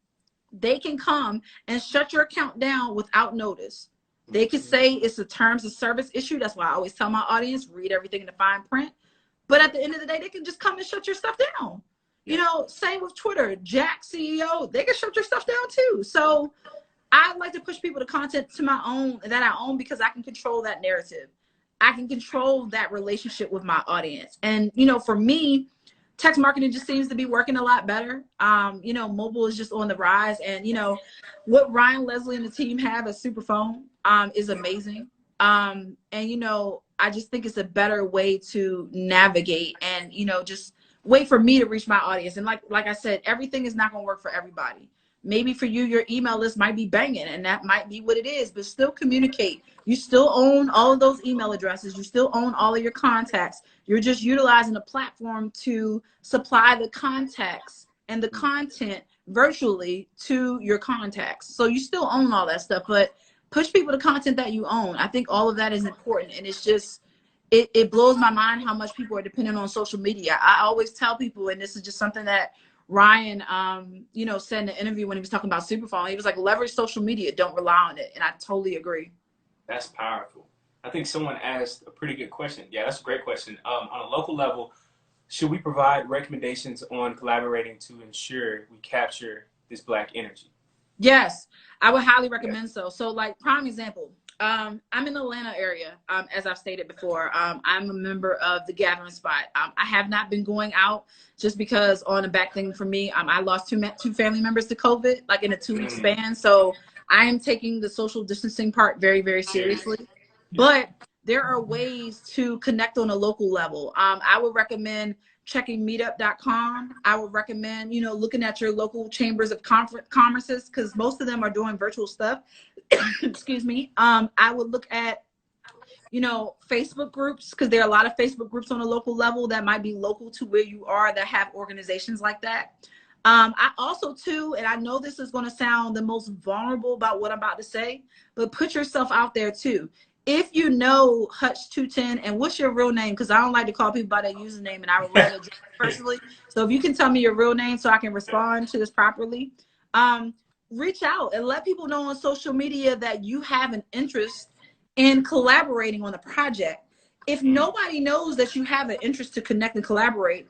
they can come and shut your account down without notice. They can say it's a terms of service issue. That's why I always tell my audience, read everything in the fine print. But at the end of the day, they can just come and shut your stuff down. You know, same with Twitter, Jack CEO, they can shut your stuff down too. So I like to push people to content to my own, that I own, because I can control that narrative. I can control that relationship with my audience. And, you know, for me, text marketing just seems to be working a lot better. You know, mobile is just on the rise. And, you know, what Ryan Leslie and the team have as Superphone is amazing. And, you know, I just think it's a better way to navigate and, you know, just way for me to reach my audience. And like I said, everything is not going to work for everybody. Maybe for you, your email list might be banging, and that might be what it is, but still communicate. You still own all of those email addresses. You still own all of your contacts. You're just utilizing the platform to supply the contacts and the content virtually to your contacts. So you still own all that stuff, but push people to content that you own. I think all of that is important. And it's just, it blows my mind how much people are dependent on social media. I always tell people, and this is just something that Ryan, you know, said in the interview when he was talking about Superphone, he was like, leverage social media, don't rely on it. And I totally agree. That's powerful. I think someone asked a pretty good question. Yeah, that's a great question. On a local level, should we provide recommendations on collaborating to ensure we capture this Black energy? Yes, I would highly recommend so. So like prime example, I'm in the Atlanta area, as I've stated before. I'm a member of the Gathering Spot. I have not been going out just because on a back thing for me, I lost two family members to COVID, like in a 2-week span. So I am taking the social distancing part very, very seriously. But there are ways to connect on a local level. I would recommend checking meetup.com. I would recommend, you know, looking at your local chambers of commerces, because most of them are doing virtual stuff. Excuse me. I would look at, you know, Facebook groups, because there are a lot of Facebook groups on a local level that might be local to where you are that have organizations like that. I also too, and I know this is going to sound the most vulnerable about what I'm about to say, but put yourself out there too. If you know Hutch 210, and what's your real name? Because I don't like to call people by their username, and I would rather just personally. So if you can tell me your real name so I can respond to this properly, reach out and let people know on social media that you have an interest in collaborating on a project. If nobody knows that you have an interest to connect and collaborate,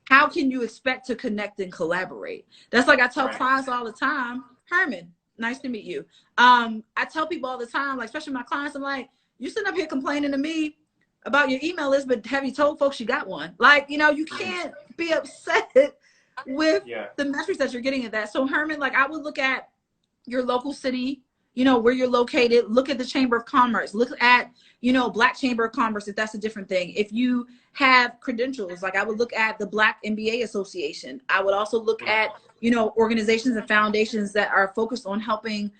how can you expect to connect and collaborate? That's like I tell clients all the time, Herman, nice to meet you. I tell people all the time, like especially my clients, I'm like, you sitting up here complaining to me about your email list, but have you told folks you got one? Like, you know, you can't be upset with the metrics that you're getting at that. So Herman, like I would look at your local city, you know, where you're located, look at the Chamber of Commerce, look at, you know, Black Chamber of Commerce, if that's a different thing. If you have credentials, like I would look at the Black MBA Association. I would also look at, you know, organizations and foundations that are focused on helping,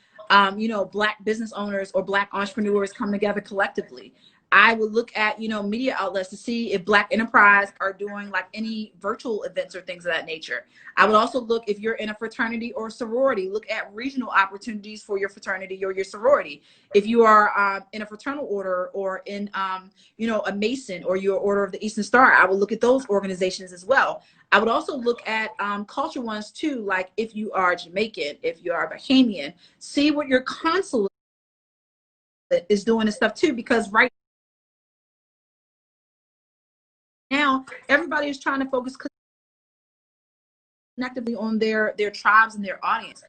you know, Black business owners or Black entrepreneurs come together collectively. I would look at, you know, media outlets to see if Black enterprise are doing like any virtual events or things of that nature. I would also look, if you're in a fraternity or sorority, look at regional opportunities for your fraternity or your sorority. If you are in a fraternal order or in, you know, a Mason or your Order of the Eastern Star, I would look at those organizations as well. I would also look at culture ones too, like if you are Jamaican, if you are Bahamian, see what your consulate is doing and stuff too, because right now everybody is trying to focus connectively on their tribes and their audience.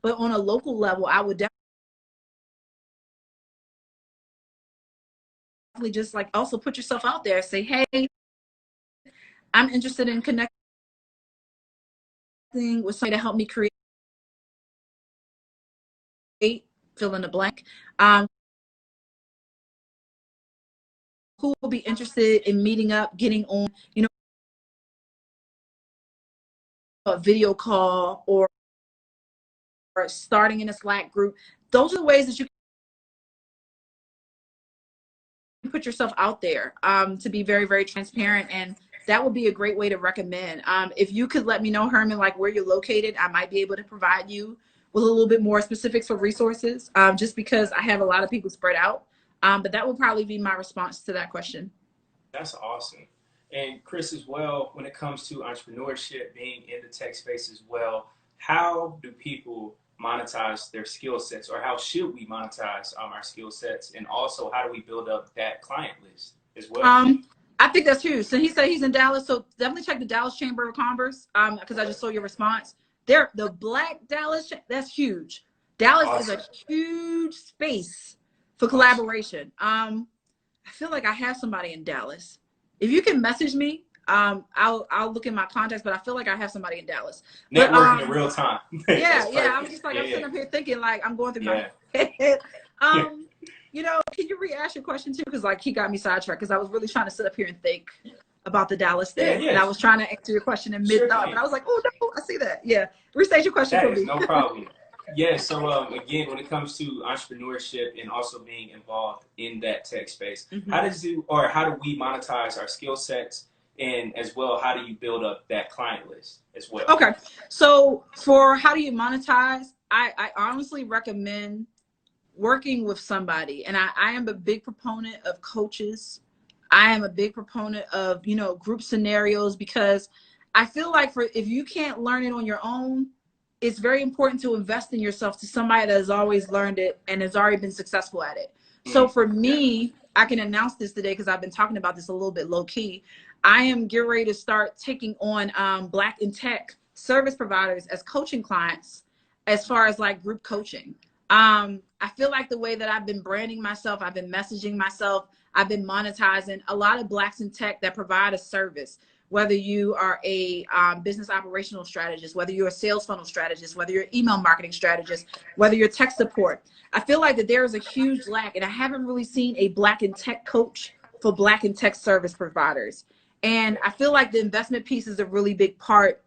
But on a local level, I would definitely just like also put yourself out there. Say, hey, I'm interested in connecting with somebody to help me create, fill in the blank. Who will be interested in meeting up, getting on, you know, a video call or starting in a Slack group. Those are the ways that you can put yourself out there, to be very, very transparent. And that would be a great way to recommend. If you could let me know, Herman, like where you're located, I might be able to provide you with a little bit more specifics for resources, just because I have a lot of people spread out. But that would probably be my response to that question. That's awesome. And Kris, as well, when it comes to entrepreneurship, being in the tech space as well, how do people monetize their skill sets, or how should we monetize our skill sets? And also, how do we build up that client list as well? I think that's huge. So he said he's in Dallas, so definitely check the Dallas Chamber of Commerce, because I just saw your response. There, the Black Dallas, that's huge. Dallas is a huge space for collaboration. I feel like I have somebody in Dallas. If you can message me, I'll look in my contacts, but I feel like I have somebody in Dallas. Networking in real time. Yeah. I'm just like, I'm sitting up here thinking like I'm going through my head. You know, can you re-ask your question too? Because like he got me sidetracked because I was really trying to sit up here and think about the Dallas thing. And I was trying to answer your question in mid-thought, but I was like, oh no, I see that. Yeah. Restate your question for me. No problem. Yeah, so again, when it comes to entrepreneurship and also being involved in that tech space, how do we monetize our skill sets, and as well, how do you build up that client list as well? Okay, so for how do you monetize, I honestly recommend working with somebody, and I am a big proponent of coaches. I am a big proponent of, you know, group scenarios, because I feel like if you can't learn it on your own, it's very important to invest in yourself to somebody that has always learned it and has already been successful at it. So for me, I can announce this today because I've been talking about this a little bit low key. I am getting ready to start taking on Black and tech service providers as coaching clients, as far as like group coaching. I feel like the way that I've been branding myself, I've been messaging myself, I've been monetizing a lot of Blacks in tech that provide a service. Whether you are a business operational strategist, whether you're a sales funnel strategist, whether you're an email marketing strategist, whether you're tech support. I feel like that there is a huge lack, and I haven't really seen a Black and tech coach for Black and tech service providers. And I feel like the investment piece is a really big part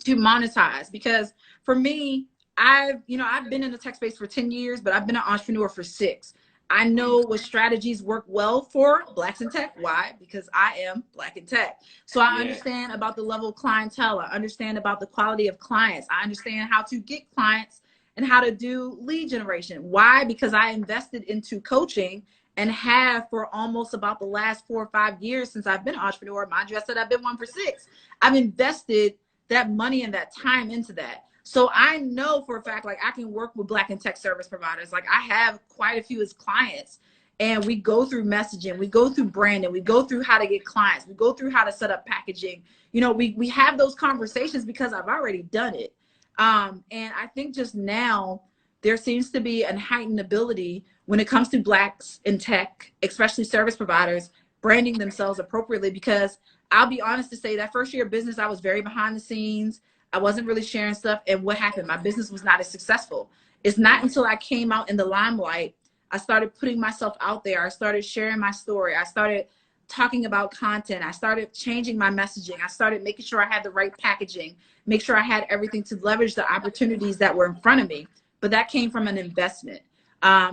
to monetize, because for me, I've been in the tech space for 10 years, but I've been an entrepreneur for 6. I know what strategies work well for Blacks in tech. Why? Because I am Black in tech. So I understand about the level of clientele. I understand about the quality of clients. I understand how to get clients and how to do lead generation. Why? Because I invested into coaching and have for almost about the last 4 or 5 years since I've been an entrepreneur. Mind you, I said I've been one for 6. I've invested that money and that time into that. So I know for a fact, like I can work with Black and tech service providers. Like I have quite a few as clients, and we go through messaging, we go through branding, we go through how to get clients, we go through how to set up packaging. You know, we have those conversations because I've already done it. And I think just now there seems to be a heightened ability when it comes to Blacks in tech, especially service providers, branding themselves appropriately. Because I'll be honest to say that first year of business, I was very behind the scenes. I wasn't really sharing stuff. And what happened? My business was not as successful. It's not until I came out in the limelight, I started putting myself out there. I started sharing my story. I started talking about content. I started changing my messaging. I started making sure I had the right packaging, make sure I had everything to leverage the opportunities that were in front of me. But that came from an investment.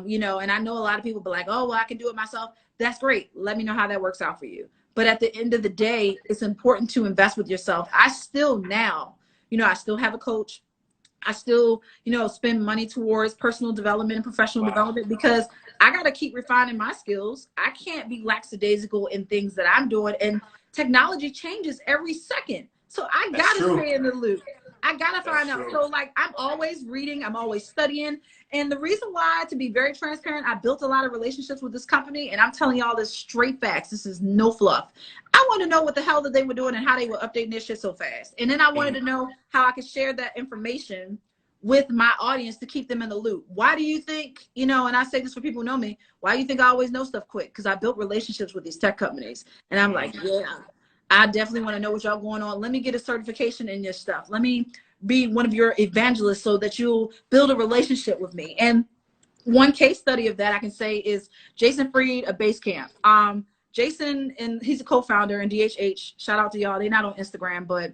You know, and I know a lot of people be like, oh, well, I can do it myself. That's great. Let me know how that works out for you. But at the end of the day, it's important to invest with yourself. I still now, you know, I still have a coach. I still, you know, spend money towards personal development and professional development, because I got to keep refining my skills. I can't be lackadaisical in things that I'm doing. And technology changes every second. So I got to stay in the loop. I gotta find out. So like, I'm always reading, I'm always studying. And the reason why, to be very transparent, I built a lot of relationships with this company, and I'm telling y'all this straight facts. This is no fluff. I want to know what the hell that they were doing and how they were updating this shit so fast. And then I wanted to know how I could share that information with my audience to keep them in the loop. Why do you think, you know, and I say this for people who know me, why do you think I always know stuff quick? Because I built relationships with these tech companies. And I'm like, yeah, I definitely want to know what y'all going on. Let me get a certification in your stuff. Let me be one of your evangelists so that you'll build a relationship with me. And one case study of that I can say is Jason Fried of Basecamp. Jason, and he's a co-founder, and DHH, shout out to y'all. They're not on Instagram, but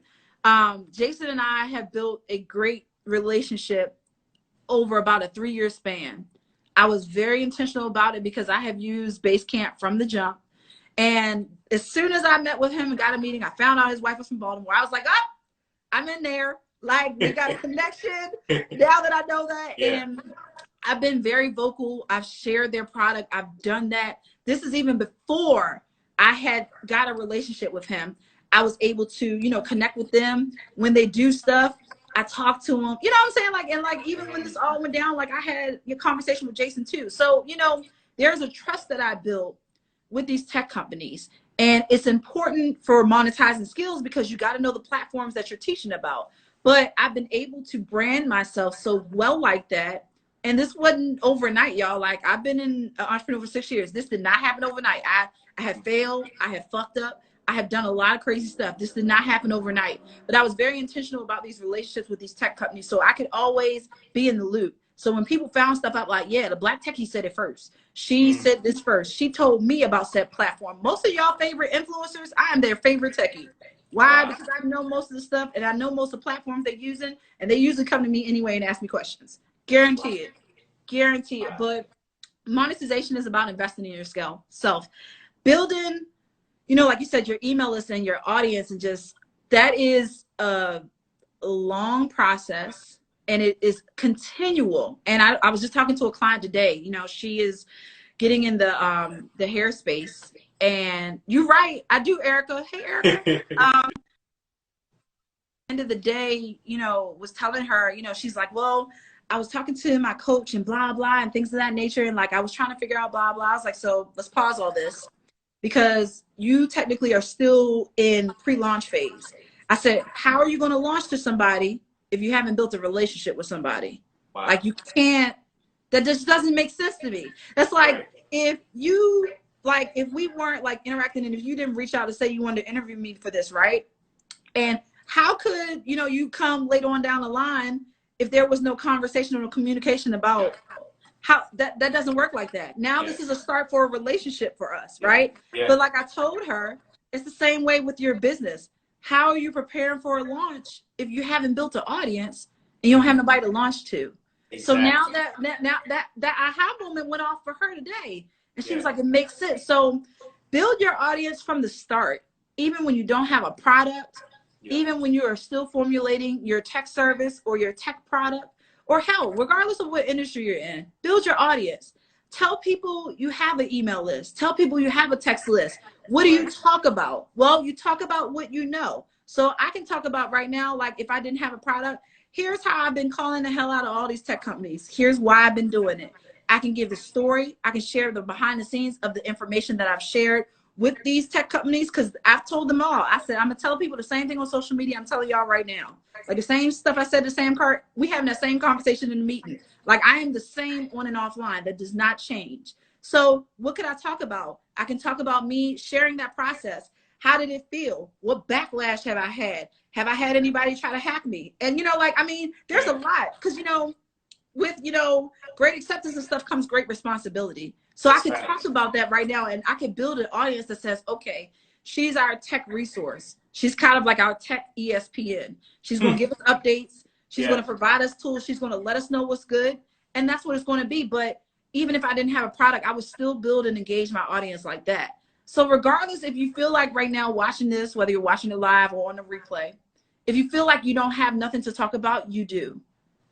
Jason and I have built a great relationship over about a 3-year span. I was very intentional about it because I have used Basecamp from the jump. And as soon as I met with him and got a meeting, I found out his wife was from Baltimore. I was like, oh, I'm in there. Like, we got a connection now that I know that. Yeah. And I've been very vocal. I've shared their product. I've done that. This is even before I had got a relationship with him. I was able to, you know, connect with them when they do stuff. I talked to them, you know what I'm saying? Like, and like, even when this all went down, like I had a conversation with Jason too. So, you know, there's a trust that I built with these tech companies. And it's important for monetizing skills because you got to know the platforms that you're teaching about. But I've been able to brand myself so well like that. And this wasn't overnight, y'all. Like, I've been an entrepreneur for 6 years. This did not happen overnight. I have failed. I have fucked up. I have done a lot of crazy stuff. This did not happen overnight. But I was very intentional about these relationships with these tech companies so I could always be in the loop. So when people found stuff out, like, yeah, the Black techie said it first. She said this first. She told me about said platform. Most of y'all favorite influencers, I am their favorite techie. Why? Wow. Because I know most of the stuff and I know most of the platforms they're using, and they usually come to me anyway and ask me questions. Guarantee it. Guarantee it. But monetization is about investing in your self. Building, you know, like you said, your email list and your audience, and just that is a long process. And it is continual. And I was just talking to a client today. You know, she is getting in the hair space. And you're right. I do, Erica. Hey, Erica. End of the day, you know, was telling her, you know, she's like, well, I was talking to my coach and blah, blah, and things of that nature. And like, I was trying to figure out blah, blah. I was like, so let's pause all this because you technically are still in pre-launch phase. I said, how are you going to launch to somebody if you haven't built a relationship with somebody? Wow. Like, you can't, that just doesn't make sense to me. That's like, if you, like, if we weren't like interacting and if you didn't reach out to say you wanted to interview me for this, right? And how could, you know, you come later on down the line if there was no conversation or communication about how that doesn't work like that. Now this is a start for a relationship for us, right? But like I told her, it's the same way with your business. How are you preparing for a launch if you haven't built an audience and you don't have nobody to launch to? Exactly. So now that aha moment went off for her today, and she was like, it makes sense. So build your audience from the start, even when you don't have a product, even when you are still formulating your tech service or your tech product, or hell, regardless of what industry you're in, build your audience. Tell people you have an email list. Tell people you have a text list. What do you talk about? Well, you talk about what you know. So I can talk about right now, like if I didn't have a product, here's how I've been calling the hell out of all these tech companies. Here's why I've been doing it. I can give the story. I can share the behind the scenes of the information that I've shared with these tech companies, because I've told them all. I said, I'm going to tell people the same thing on social media I'm telling y'all right now. Like the same stuff I said to Sam Cart, we having that same conversation in the meeting. Like I am the same on and offline. That does not change. So what could I talk about? I can talk about me sharing that process. How did it feel? What backlash have I had? Have I had anybody try to hack me? And, you know, like, I mean, there's a lot, because, you know, with, you know, great acceptance and stuff comes great responsibility. So I can talk about that right now, and I can build an audience that says, okay, she's our tech resource. She's kind of like our tech ESPN. She's going to give us updates. She's going to provide us tools. She's going to let us know what's good. And that's what it's going to be. But even if I didn't have a product, I would still build and engage my audience like that. So regardless, if you feel like right now watching this, whether you're watching it live or on the replay, if you feel like you don't have nothing to talk about, you do.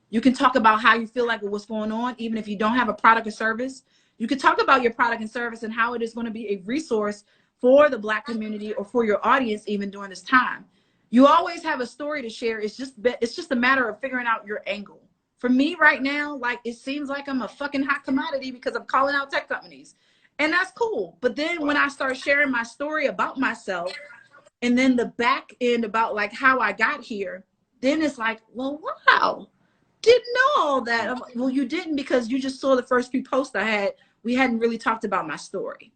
You can talk about how you feel like what's going on, even if you don't have a product or service. You can talk about your product and service and how it is going to be a resource for the Black community or for your audience even during this time. You always have a story to share. It's just a matter of figuring out your angle. For me right now, like, it seems like I'm a fucking hot commodity because I'm calling out tech companies. And that's cool. But then when I start sharing my story about myself and then the back end about like how I got here, then it's like, well, wow, didn't know all that. I'm like, well, you didn't, because you just saw the first few posts I had. We hadn't really talked about my story.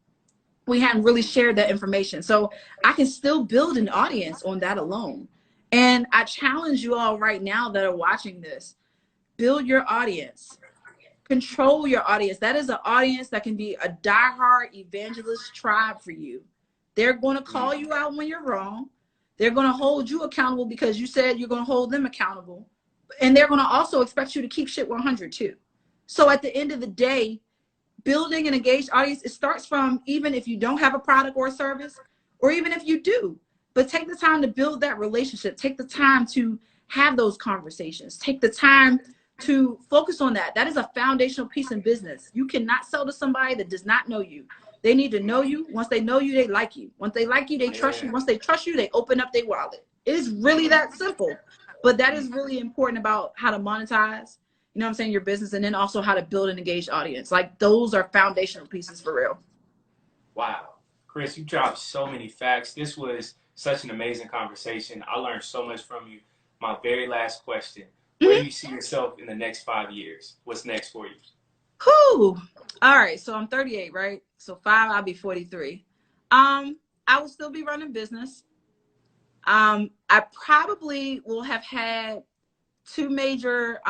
We hadn't really shared that information. So I can still build an audience on that alone. And I challenge you all right now that are watching this, build your audience, control your audience. That is an audience that can be a diehard evangelist tribe for you. They're going to call you out when you're wrong. They're going to hold you accountable because you said you're going to hold them accountable. And they're going to also expect you to keep shit 100 too. So at the end of the day, building an engaged audience, it starts from, even if you don't have a product or a service, or even if you do, but take the time to build that relationship. Take the time to have those conversations. Take the time to focus on that. That is a foundational piece in business. You cannot sell to somebody that does not know you. They need to know you. Once they know you, they like you. Once they like you, they trust you. Once they trust you, they open up their wallet. It is really that simple. But that is really important about how to monetize, you know what I'm saying, your business, and then also how to build an engaged audience. Like, those are foundational pieces for real. Wow. Kris, you dropped so many facts. This was such an amazing conversation. I learned so much from you. My very last question, where do you see yourself in the next 5 years? What's next for you? Whew. All right. So I'm 38, right? So 5, I'll be 43. I will still be running business. I probably will have had 2 major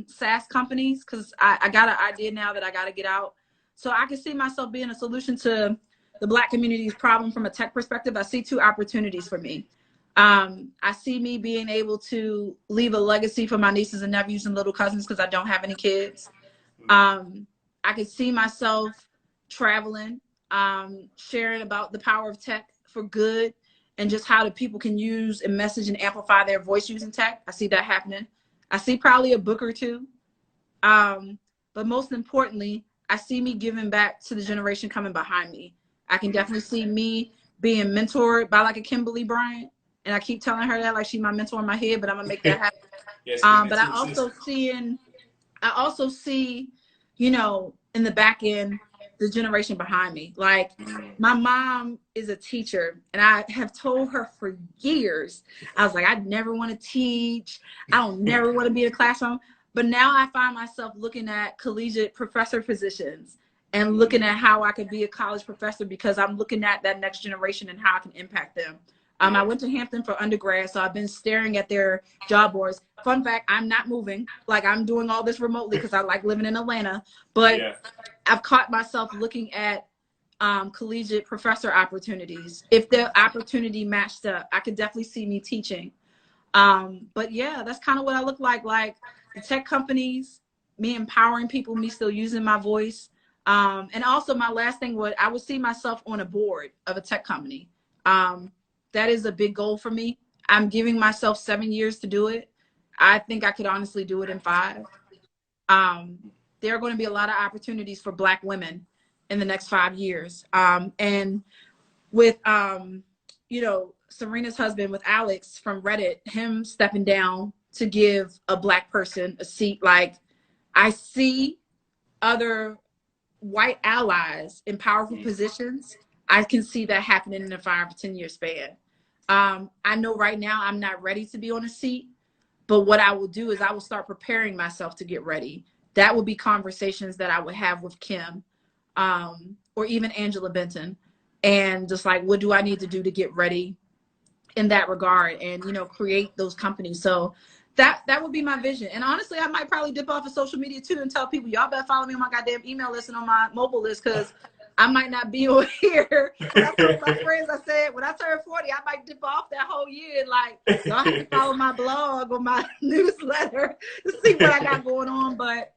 SaaS companies, because I got an idea now that I got to get out. So I can see myself being a solution to the Black community's problem from a tech perspective. I see 2 opportunities for me. I see me being able to leave a legacy for my nieces and nephews and little cousins, because I don't have any kids. I could see myself traveling, sharing about the power of tech for good, and just how the people can use and message and amplify their voice using tech. I see that happening. I see probably a book or 2. But most importantly, I see me giving back to the generation coming behind me. I can definitely see me being mentored by like a Kimberly Bryant. And I keep telling her that like she's my mentor in my head, but I'm gonna make that happen. Yes, But I also see, you know, in the back end, the generation behind me. Like, my mom is a teacher, and I have told her for years, I was like, I never want to teach. I don't never want to be in a classroom. But now I find myself looking at collegiate professor positions and looking at how I could be a college professor, because I'm looking at that next generation and how I can impact them. I went to Hampton for undergrad, so I've been staring at their job boards. Fun fact, I'm not moving. Like, I'm doing all this remotely because I like living in Atlanta. But I've caught myself looking at collegiate professor opportunities. If the opportunity matched up, I could definitely see me teaching. But yeah, that's kind of what I look like the tech companies, me empowering people, me still using my voice. And also my last thing I would see myself on a board of a tech company. That is a big goal for me. I'm giving myself 7 years to do it. I think I could honestly do it in 5. There are going to be a lot of opportunities for Black women in the next 5 years. And with, you know, Serena's husband, with Alex from Reddit, him stepping down to give a Black person a seat. Like, I see other white allies in powerful positions. I can see that happening in a 5 to 10 year span. I know right now I'm not ready to be on a seat, but what I will do is I will start preparing myself to get ready. That will be conversations that I would have with Kim, or even Angela Benton, and just like, what do I need to do to get ready in that regard, and, you know, create those companies. So that would be my vision. And honestly, I might probably dip off of social media too and tell people, y'all better follow me on my goddamn email list and on my mobile list, because I might not be on here. I told my friends, I said, when I turn 40, I might dip off that whole year. Like, y'all have to follow my blog or my newsletter to see what I got going on. But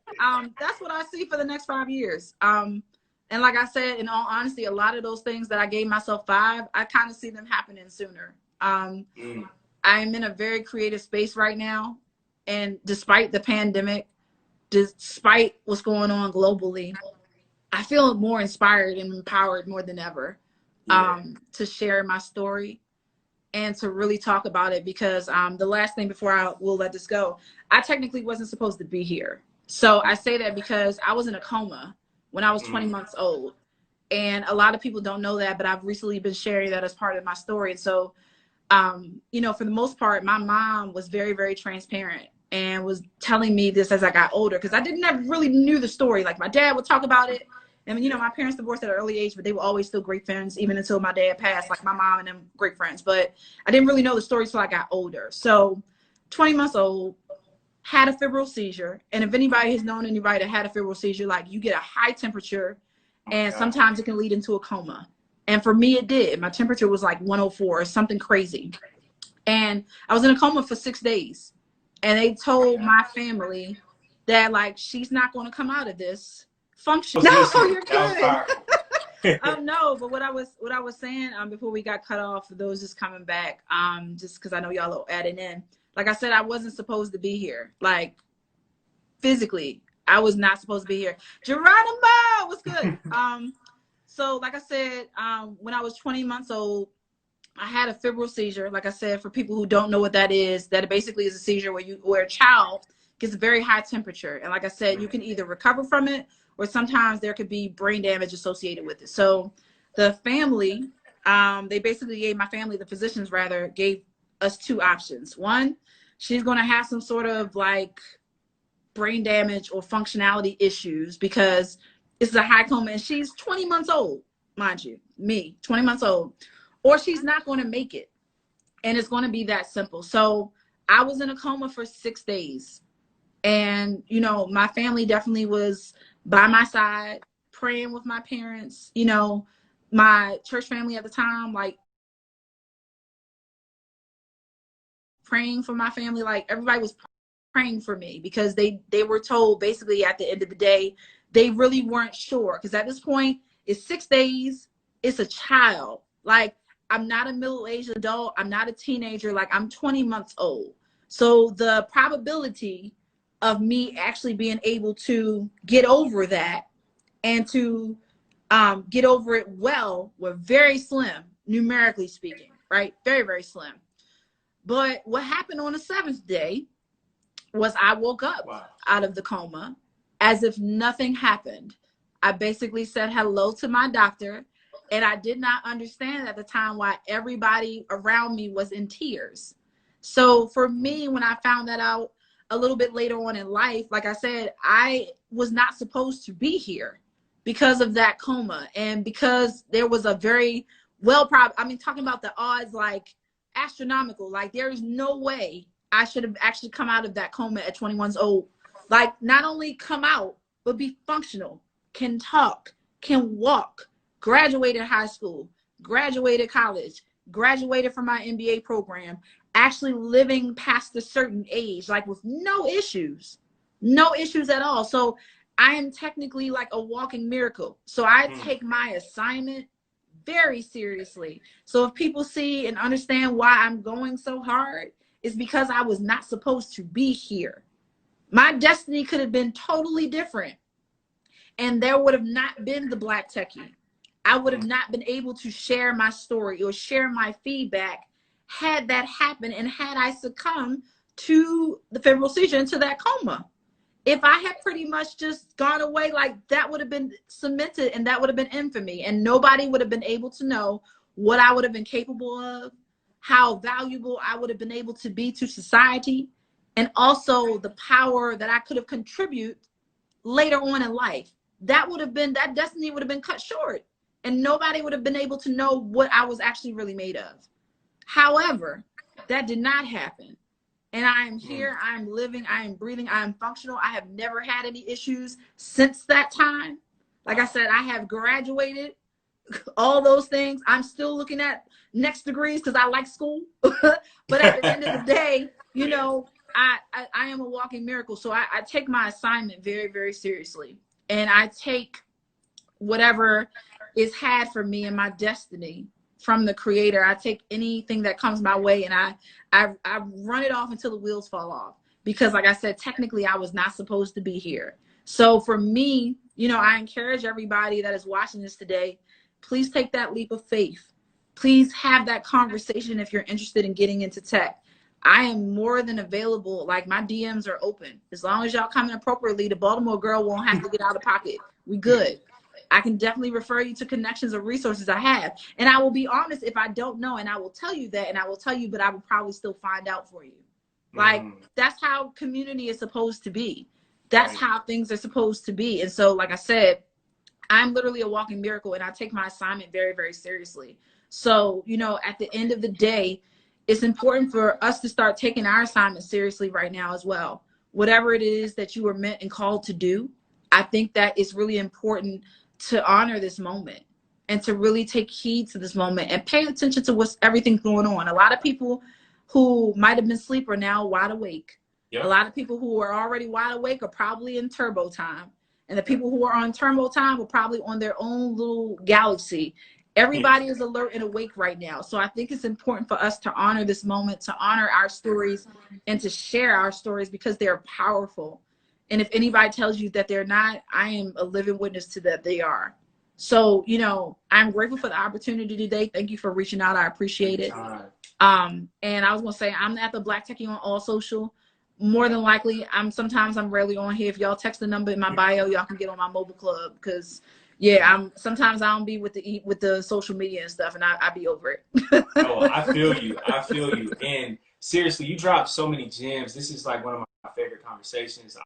that's what I see for the next 5 years. And like I said, in all honesty, a lot of those things that I gave myself 5, I kind of see them happening sooner. I'm in a very creative space right now. And despite the pandemic, despite what's going on globally, I feel more inspired and empowered more than ever to share my story and to really talk about it, because the last thing before I will let this go, I technically wasn't supposed to be here. So I say that because I was in a coma when I was 20 months old. And a lot of people don't know that, but I've recently been sharing that as part of my story. And so, you know, for the most part, my mom was very, very transparent and was telling me this as I got older, because I never really knew the story. Like, my dad would talk about it. And, you know, my parents divorced at an early age, but they were always still great friends, even until my dad passed. Like, my mom and them, great friends. But I didn't really know the story until I got older. So 20 months old, had a febrile seizure. And if anybody has known anybody that had a febrile seizure, like, you get a high temperature, and sometimes it can lead into a coma. And for me, it did. My temperature was like 104 or something crazy. And I was in a coma for 6 days. And they told my family that, like, she's not going to come out of this function. No, you're good. No, but what I was saying before we got cut off, for those just coming back, just because I know y'all are adding in. Like I said, I wasn't supposed to be here. Like, physically, I was not supposed to be here. Geronimo, what's good? So like I said, when I was 20 months old, I had a febrile seizure. Like I said, for people who don't know what that is, that basically is a seizure where a child gets a very high temperature. And like I said, you can either recover from it, or sometimes there could be brain damage associated with it. So the family, they basically gave my family, the physicians rather, gave us two options. One, she's going to have some sort of like brain damage or functionality issues, because it's a high coma and she's 20 months old, mind you, me, 20 months old, or she's not going to make it. And it's going to be that simple. So I was in a coma for 6 days. And, you know, my family definitely was by my side, praying with my parents, you know, my church family at the time, like, praying for my family. Like, everybody was praying for me, because they were told basically at the end of the day, they really weren't sure. Because at this point, it's 6 days, it's a child. Like, I'm not a middle-aged adult, I'm not a teenager, like, I'm 20 months old. So the probability of me actually being able to get over that and to get over it well were very slim, numerically speaking, right? Very, very slim. But what happened on the 7th day was I woke up out of the coma as if nothing happened. I basically said hello to my doctor, and I did not understand at the time why everybody around me was in tears. So for me, when I found that out a little bit later on in life, like I said, I was not supposed to be here because of that coma, and because there was a very talking about the odds, like, astronomical. Like, there is no way I should have actually come out of that coma at 21 months old. Like, not only come out, but be functional, can talk, can walk, graduated high school, graduated college, graduated from my MBA program, actually living past a certain age, like, with no issues at all. So I am technically like a walking miracle. So I take my assignment very seriously. So if people see and understand why I'm going so hard, it's because I was not supposed to be here. My destiny could have been totally different, and there would have not been the Black Techie. I would have not been able to share my story or share my feedback had that happened, and had I succumbed to the febrile seizure, into that coma. If I had pretty much just gone away, like, that would have been cemented, and that would have been infamy, and nobody would have been able to know what I would have been capable of, how valuable I would have been able to be to society, and also the power that I could have contributed later on in life. That destiny would have been cut short, and nobody would have been able to know what I was actually really made of. However, that did not happen. And I am here, I am living, I am breathing, I am functional. I have never had any issues since that time. Like I said, I have graduated, all those things. I'm still looking at next degrees because I like school. But at the end of the day, you know, I am a walking miracle. So I take my assignment very, very seriously. And I take whatever is had for me in my destiny from the Creator. I take anything that comes my way, and I run it off until the wheels fall off. Because like I said, technically I was not supposed to be here. So for me, you know, I encourage everybody that is watching this today, please take that leap of faith. please have that conversation if you're interested in getting into tech. I am more than available. Like, my DMs are open. As long as y'all come in appropriately, the Baltimore girl won't have to get out of pocket. We good. I can definitely refer you to connections or resources I have. And I will be honest if I don't know, and I will tell you that, and I will tell you, but I will probably still find out for you. Like, that's how community is supposed to be. That's how things are supposed to be. And so, like I said, I'm literally a walking miracle, and I take my assignment very, very seriously. So, you know, at the end of the day, it's important for us to start taking our assignment seriously right now as well. Whatever it is that you were meant and called to do, I think that it's really important to honor this moment and to really take heed to this moment and pay attention to what's everything's going on. A lot of people who might have been asleep are now wide awake. Yep. A lot of people who are already wide awake are probably in turbo time. And the people who are on turbo time are probably on their own little galaxy. Everybody is alert and awake right now. So I think it's important for us to honor this moment, to honor our stories, and to share our stories because they're powerful. And if anybody tells you that they're not, I am a living witness to that they are. So, you know, I'm grateful for the opportunity today. Thank you for reaching out. I appreciate it. And I was going to say, I'm at the Black Techie on all social. More than likely, sometimes I'm rarely on here. If y'all text the number in my bio, y'all can get on my mobile club. Because, yeah, sometimes I don't be with the social media and stuff, and I be over it. Oh, I feel you. I feel you. And seriously, you dropped so many gems. This is like one of my favorite conversations.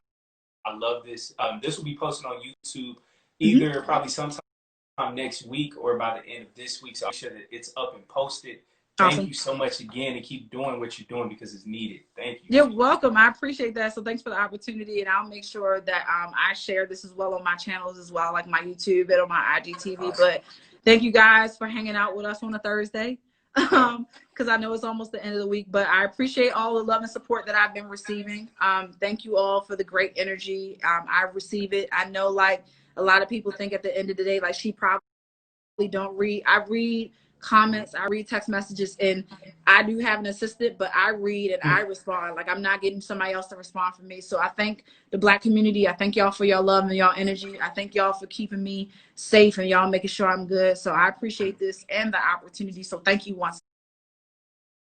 I love this. This will be posted on YouTube either probably sometime next week or by the end of this week. So I'll make sure that it's up and posted. Thank you so much again, and keep doing what you're doing because it's needed. Thank you. You're welcome. I appreciate that. So thanks for the opportunity, and I'll make sure that I share this as well on my channels as well, like my YouTube and on my IGTV. Awesome. But thank you guys for hanging out with us on a Thursday, because I know it's almost the end of the week. But I appreciate all the love and support that I've been receiving. Thank you all for the great energy. I receive it. I know, like, a lot of people think at the end of the day, like, she probably don't read. I read comments, I read text messages, and I do have an assistant, but I read and I respond. Like, I'm not getting somebody else to respond for me. So I thank the Black community. I thank y'all for your love and y'all energy. I thank y'all for keeping me safe and y'all making sure I'm good. So I appreciate this and the opportunity. So thank you once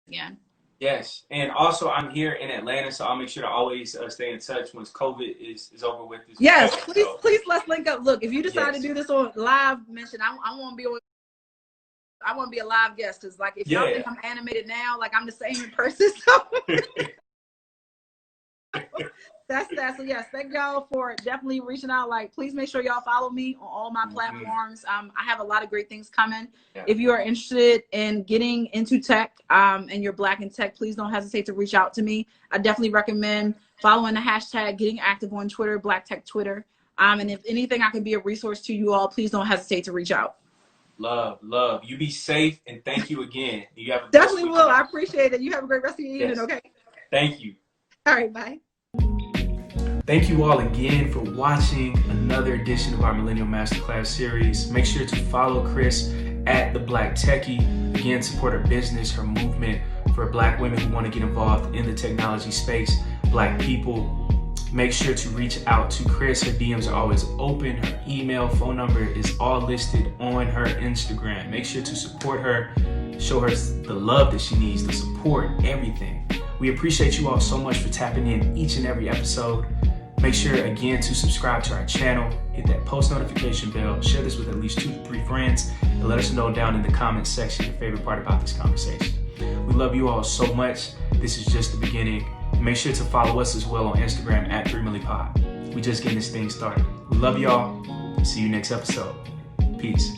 again. Yes, and also I'm here in Atlanta, so I'll make sure to always stay in touch once COVID is over with. Yes, please let's link up. Look, if you decide to do this on live, mention I want to be on. I want to be a live guest, because, like, if y'all think I'm animated now, like, I'm the same in person. So that's that. So yes, thank y'all for definitely reaching out. Like, please make sure y'all follow me on all my platforms. I have a lot of great things coming. If you are interested in getting into tech and you're Black in tech, please don't hesitate to reach out to me. I definitely recommend following the hashtag Getting Active on Twitter, Black Tech Twitter. And if anything, I can be a resource to you all. Please don't hesitate to reach out. Love. You be safe, and thank you again. You have definitely will. I appreciate it. You have a great rest of your evening. Okay. Thank you. All right. Bye. Thank you all again for watching another edition of our Millennial Master Class Series. Make sure to follow Kris at the Black Techie. Again, support her business, her movement for Black women who want to get involved in the technology space, Black people. Make sure to reach out to Kris. Her DMs are always open. Her email, phone number is all listed on her Instagram. Make sure to support her. Show her the love that she needs, the support, everything. We appreciate you all so much for tapping in each and every episode. Make sure, again, to subscribe to our channel. Hit that post notification bell. Share this with at least 2 to 3 friends. And let us know down in the comments section your favorite part about this conversation. We love you all so much. This is just the beginning. Make sure to follow us as well on Instagram at 3milliPod. We just getting this thing started. We love y'all. See you next episode. Peace.